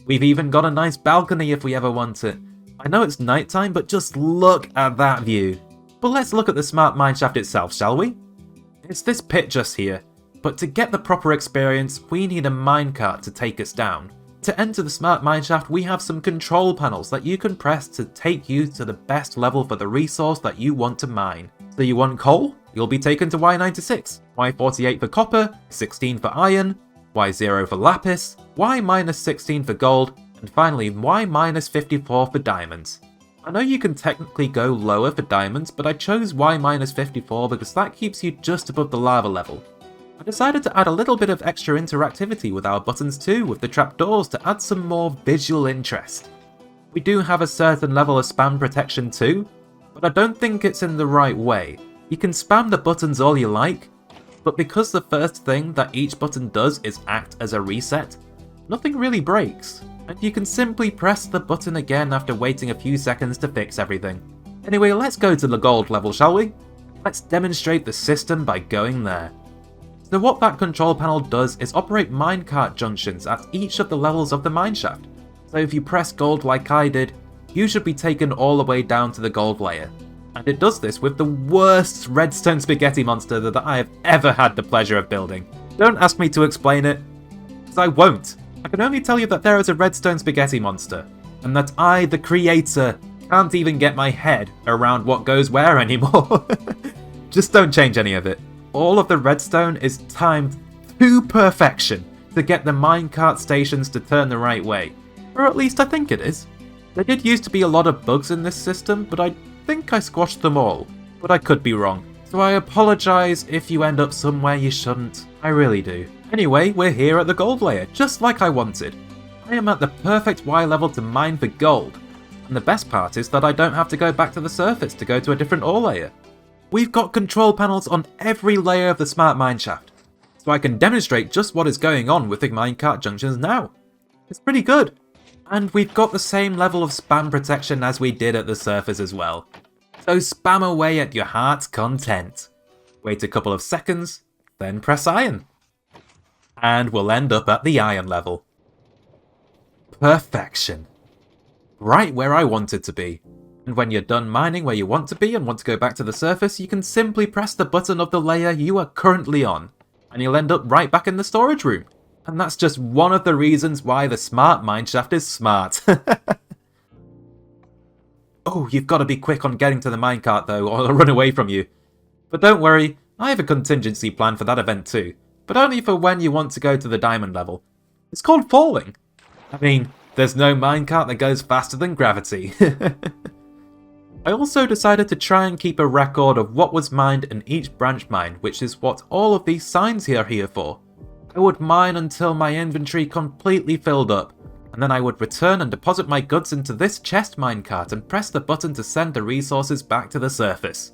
We've even got a nice balcony if we ever want it. I know it's nighttime, but just look at that view. But let's look at the smart mineshaft itself, shall we? It's this pit just here, but to get the proper experience, we need a minecart to take us down. To enter the smart mineshaft, we have some control panels that you can press to take you to the best level for the resource that you want to mine. So you want coal? You'll be taken to Y96, Y48 for copper, 16 for iron, Y0 for lapis, Y-16 for gold, and finally Y-54 for diamonds. I know you can technically go lower for diamonds, but I chose Y-54 because that keeps you just above the lava level. I decided to add a little bit of extra interactivity with our buttons too, with the trapdoors to add some more visual interest. We do have a certain level of spam protection too, but I don't think it's in the right way. You can spam the buttons all you like, but because the first thing that each button does is act as a reset, nothing really breaks, and you can simply press the button again after waiting a few seconds to fix everything. Anyway, let's go to the gold level, shall we? Let's demonstrate the system by going there. So what that control panel does is operate minecart junctions at each of the levels of the mineshaft. So if you press gold like I did, you should be taken all the way down to the gold layer. And it does this with the worst redstone spaghetti monster that I have ever had the pleasure of building. Don't ask me to explain it, because I won't. I can only tell you that there is a redstone spaghetti monster, and that I, the creator, can't even get my head around what goes where anymore. Just don't change any of it. All of the redstone is timed to perfection to get the minecart stations to turn the right way. Or at least I think it is. There did used to be a lot of bugs in this system, but I think I squashed them all. But I could be wrong. So I apologise if you end up somewhere you shouldn't. I really do. Anyway, we're here at the gold layer, just like I wanted. I am at the perfect Y level to mine for gold. And the best part is that I don't have to go back to the surface to go to a different ore layer. We've got control panels on every layer of the smart mineshaft, so I can demonstrate just what is going on with the minecart junctions now. It's pretty good. And we've got the same level of spam protection as we did at the surface as well. So spam away at your heart's content. Wait a couple of seconds, then press iron. And we'll end up at the iron level. Perfection. Right where I want it to be. And when you're done mining where you want to be and want to go back to the surface, you can simply press the button of the layer you are currently on, and you'll end up right back in the storage room. And that's just one of the reasons why the smart mineshaft is smart. Oh, you've got to be quick on getting to the minecart though, or they'll run away from you. But don't worry, I have a contingency plan for that event too, but only for when you want to go to the diamond level. It's called falling. I mean, there's no minecart that goes faster than gravity. I also decided to try and keep a record of what was mined in each branch mine, which is what all of these signs here are here for. I would mine until my inventory completely filled up, and then I would return and deposit my goods into this chest minecart and press the button to send the resources back to the surface.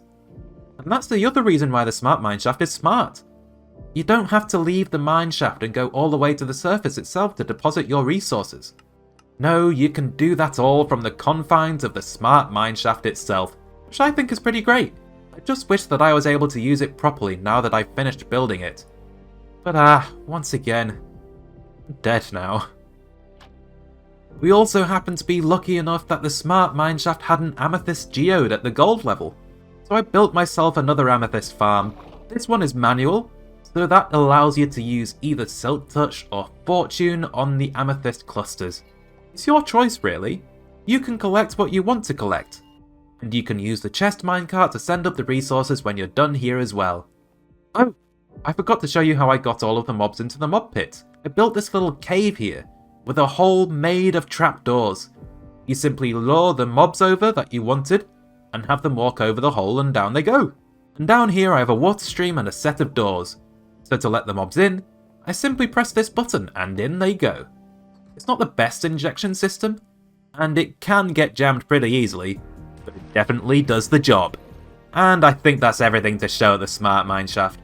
And that's the other reason why the smart mineshaft is smart. You don't have to leave the mineshaft and go all the way to the surface itself to deposit your resources. No, you can do that all from the confines of the smart mineshaft itself, which I think is pretty great. I just wish that I was able to use it properly now that I've finished building it. But once again, I'm dead now. We also happen to be lucky enough that the smart mineshaft had an amethyst geode at the gold level, so I built myself another amethyst farm. This one is manual, so that allows you to use either Silk Touch or Fortune on the amethyst clusters. It's your choice really. You can collect what you want to collect, and you can use the chest minecart to send up the resources when you're done here as well. Oh, I forgot to show you how I got all of the mobs into the mob pit. I built this little cave here, with a hole made of trapdoors. You simply lure the mobs over that you wanted, and have them walk over the hole and down they go. And down here I have a water stream and a set of doors. So to let the mobs in, I simply press this button and in they go. It's not the best injection system, and it can get jammed pretty easily, but it definitely does the job. And I think that's everything to show at the smart mineshaft.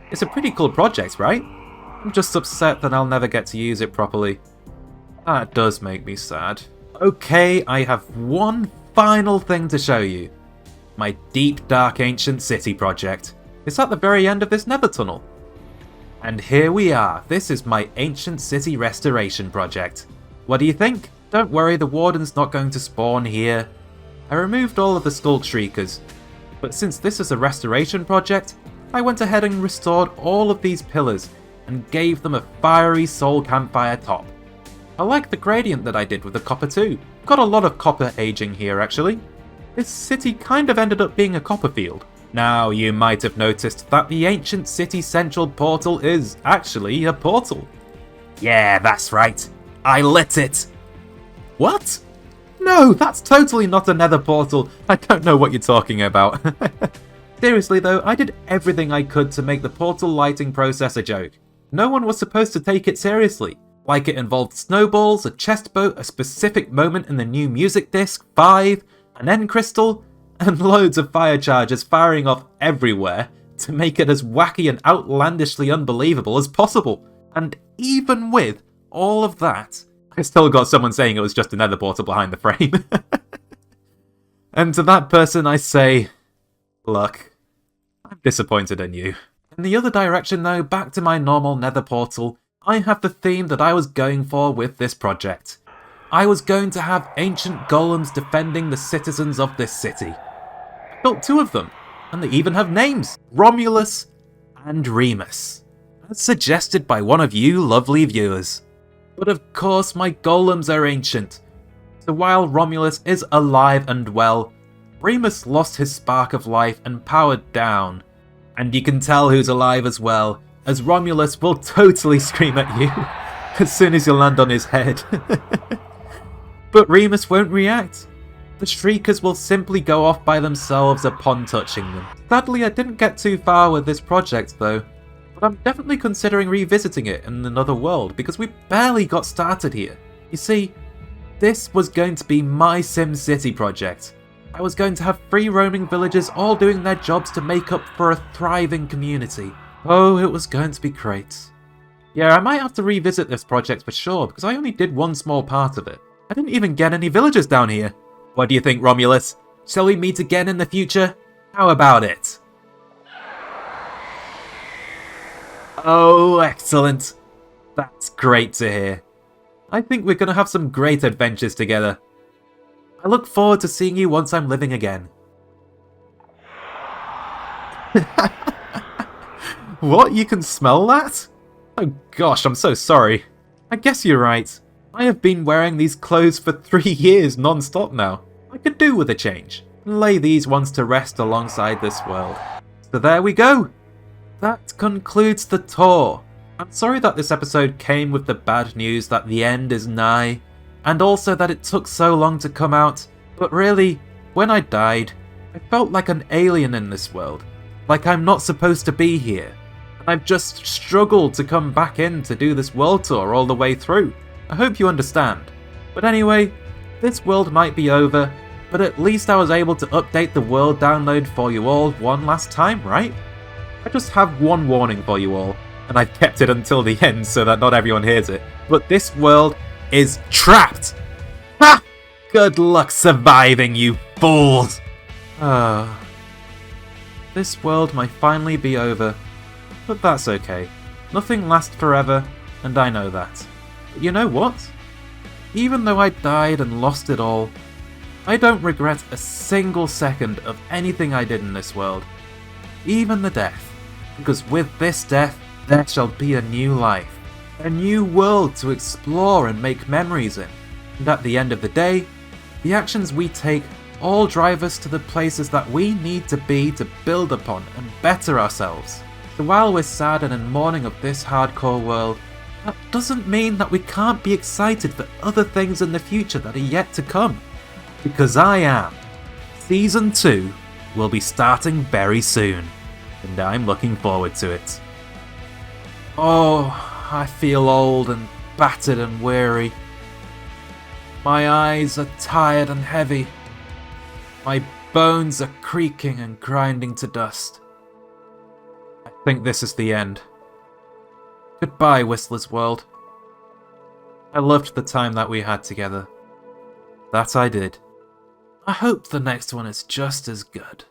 It's a pretty cool project, right? I'm just upset that I'll never get to use it properly. That does make me sad. Okay, I have one final thing to show you. My deep dark ancient city project. It's at the very end of this nether tunnel. And here we are, this is my ancient city restoration project. What do you think? Don't worry, the warden's not going to spawn here. I removed all of the skull shriekers, but since this is a restoration project, I went ahead and restored all of these pillars and gave them a fiery soul campfire top. I like the gradient that I did with the copper too. Got a lot of copper aging here actually. This city kind of ended up being a copper field. Now you might have noticed that the ancient city central portal is actually a portal. Yeah, that's right. I lit it. What? No, that's totally not a nether portal. I don't know what you're talking about. Seriously though, I did everything I could to make the portal lighting process a joke. No one was supposed to take it seriously. Like it involved snowballs, a chest boat, a specific moment in the new music disc, 5, an end crystal, and loads of fire charges firing off everywhere to make it as wacky and outlandishly unbelievable as possible. And even with all of that, I still got someone saying it was just a nether portal behind the frame. And to that person I say, look, I'm disappointed in you. In the other direction though, back to my normal nether portal, I have the theme that I was going for with this project. I was going to have ancient golems defending the citizens of this city. I built 2 of them, and they even have names, Romulus and Remus, as suggested by one of you lovely viewers. But of course my golems are ancient, so while Romulus is alive and well, Remus lost his spark of life and powered down. And you can tell who's alive as well, as Romulus will totally scream at you as soon as you land on his head. But Remus won't react. The Shriekers will simply go off by themselves upon touching them. Sadly, I didn't get too far with this project though, but I'm definitely considering revisiting it in another world because we barely got started here. You see, This was going to be my SimCity project. I was going to have free roaming villagers all doing their jobs to make up for a thriving community. Oh, it was going to be great. Yeah, I might have to revisit this project for sure, because I only did one small part of it. I didn't even get any villagers down here. What do you think, Romulus? Shall we meet again in the future? How about it? Oh, excellent. That's great to hear. I think we're going to have some great adventures together. I look forward to seeing you once I'm living again. What? You can smell that? Oh gosh, I'm so sorry. I guess you're right. I have been wearing these clothes for 3 years non-stop now. I could do with a change. And lay these ones to rest alongside this world. So there we go. That concludes the tour. I'm sorry that this episode came with the bad news that the end is nigh, and also that it took so long to come out, but really, when I died, I felt like an alien in this world, like I'm not supposed to be here, and I've just struggled to come back in to do this world tour all the way through. I hope you understand. But anyway, this world might be over, but at least I was able to update the world download for you all one last time, right? I just have one warning for you all, and I've kept it until the end so that not everyone hears it. But this world is trapped! Ha! Good luck surviving, you fools! This world might finally be over, but that's okay. Nothing lasts forever, and I know that. But you know what? Even though I died and lost it all, I don't regret a single second of anything I did in this world. Even the death. Because with this death, there shall be a new life. A new world to explore and make memories in. And at the end of the day, the actions we take all drive us to the places that we need to be to build upon and better ourselves. So while we're sad and in mourning of this hardcore world, that doesn't mean that we can't be excited for other things in the future that are yet to come. Because I am. Season 2 will be starting very soon, and I'm looking forward to it. Oh, I feel old and battered and weary. My eyes are tired and heavy. My bones are creaking and grinding to dust. I think this is the end. Goodbye, Whistler's World. I loved the time that we had together. That I did. I hope the next one is just as good.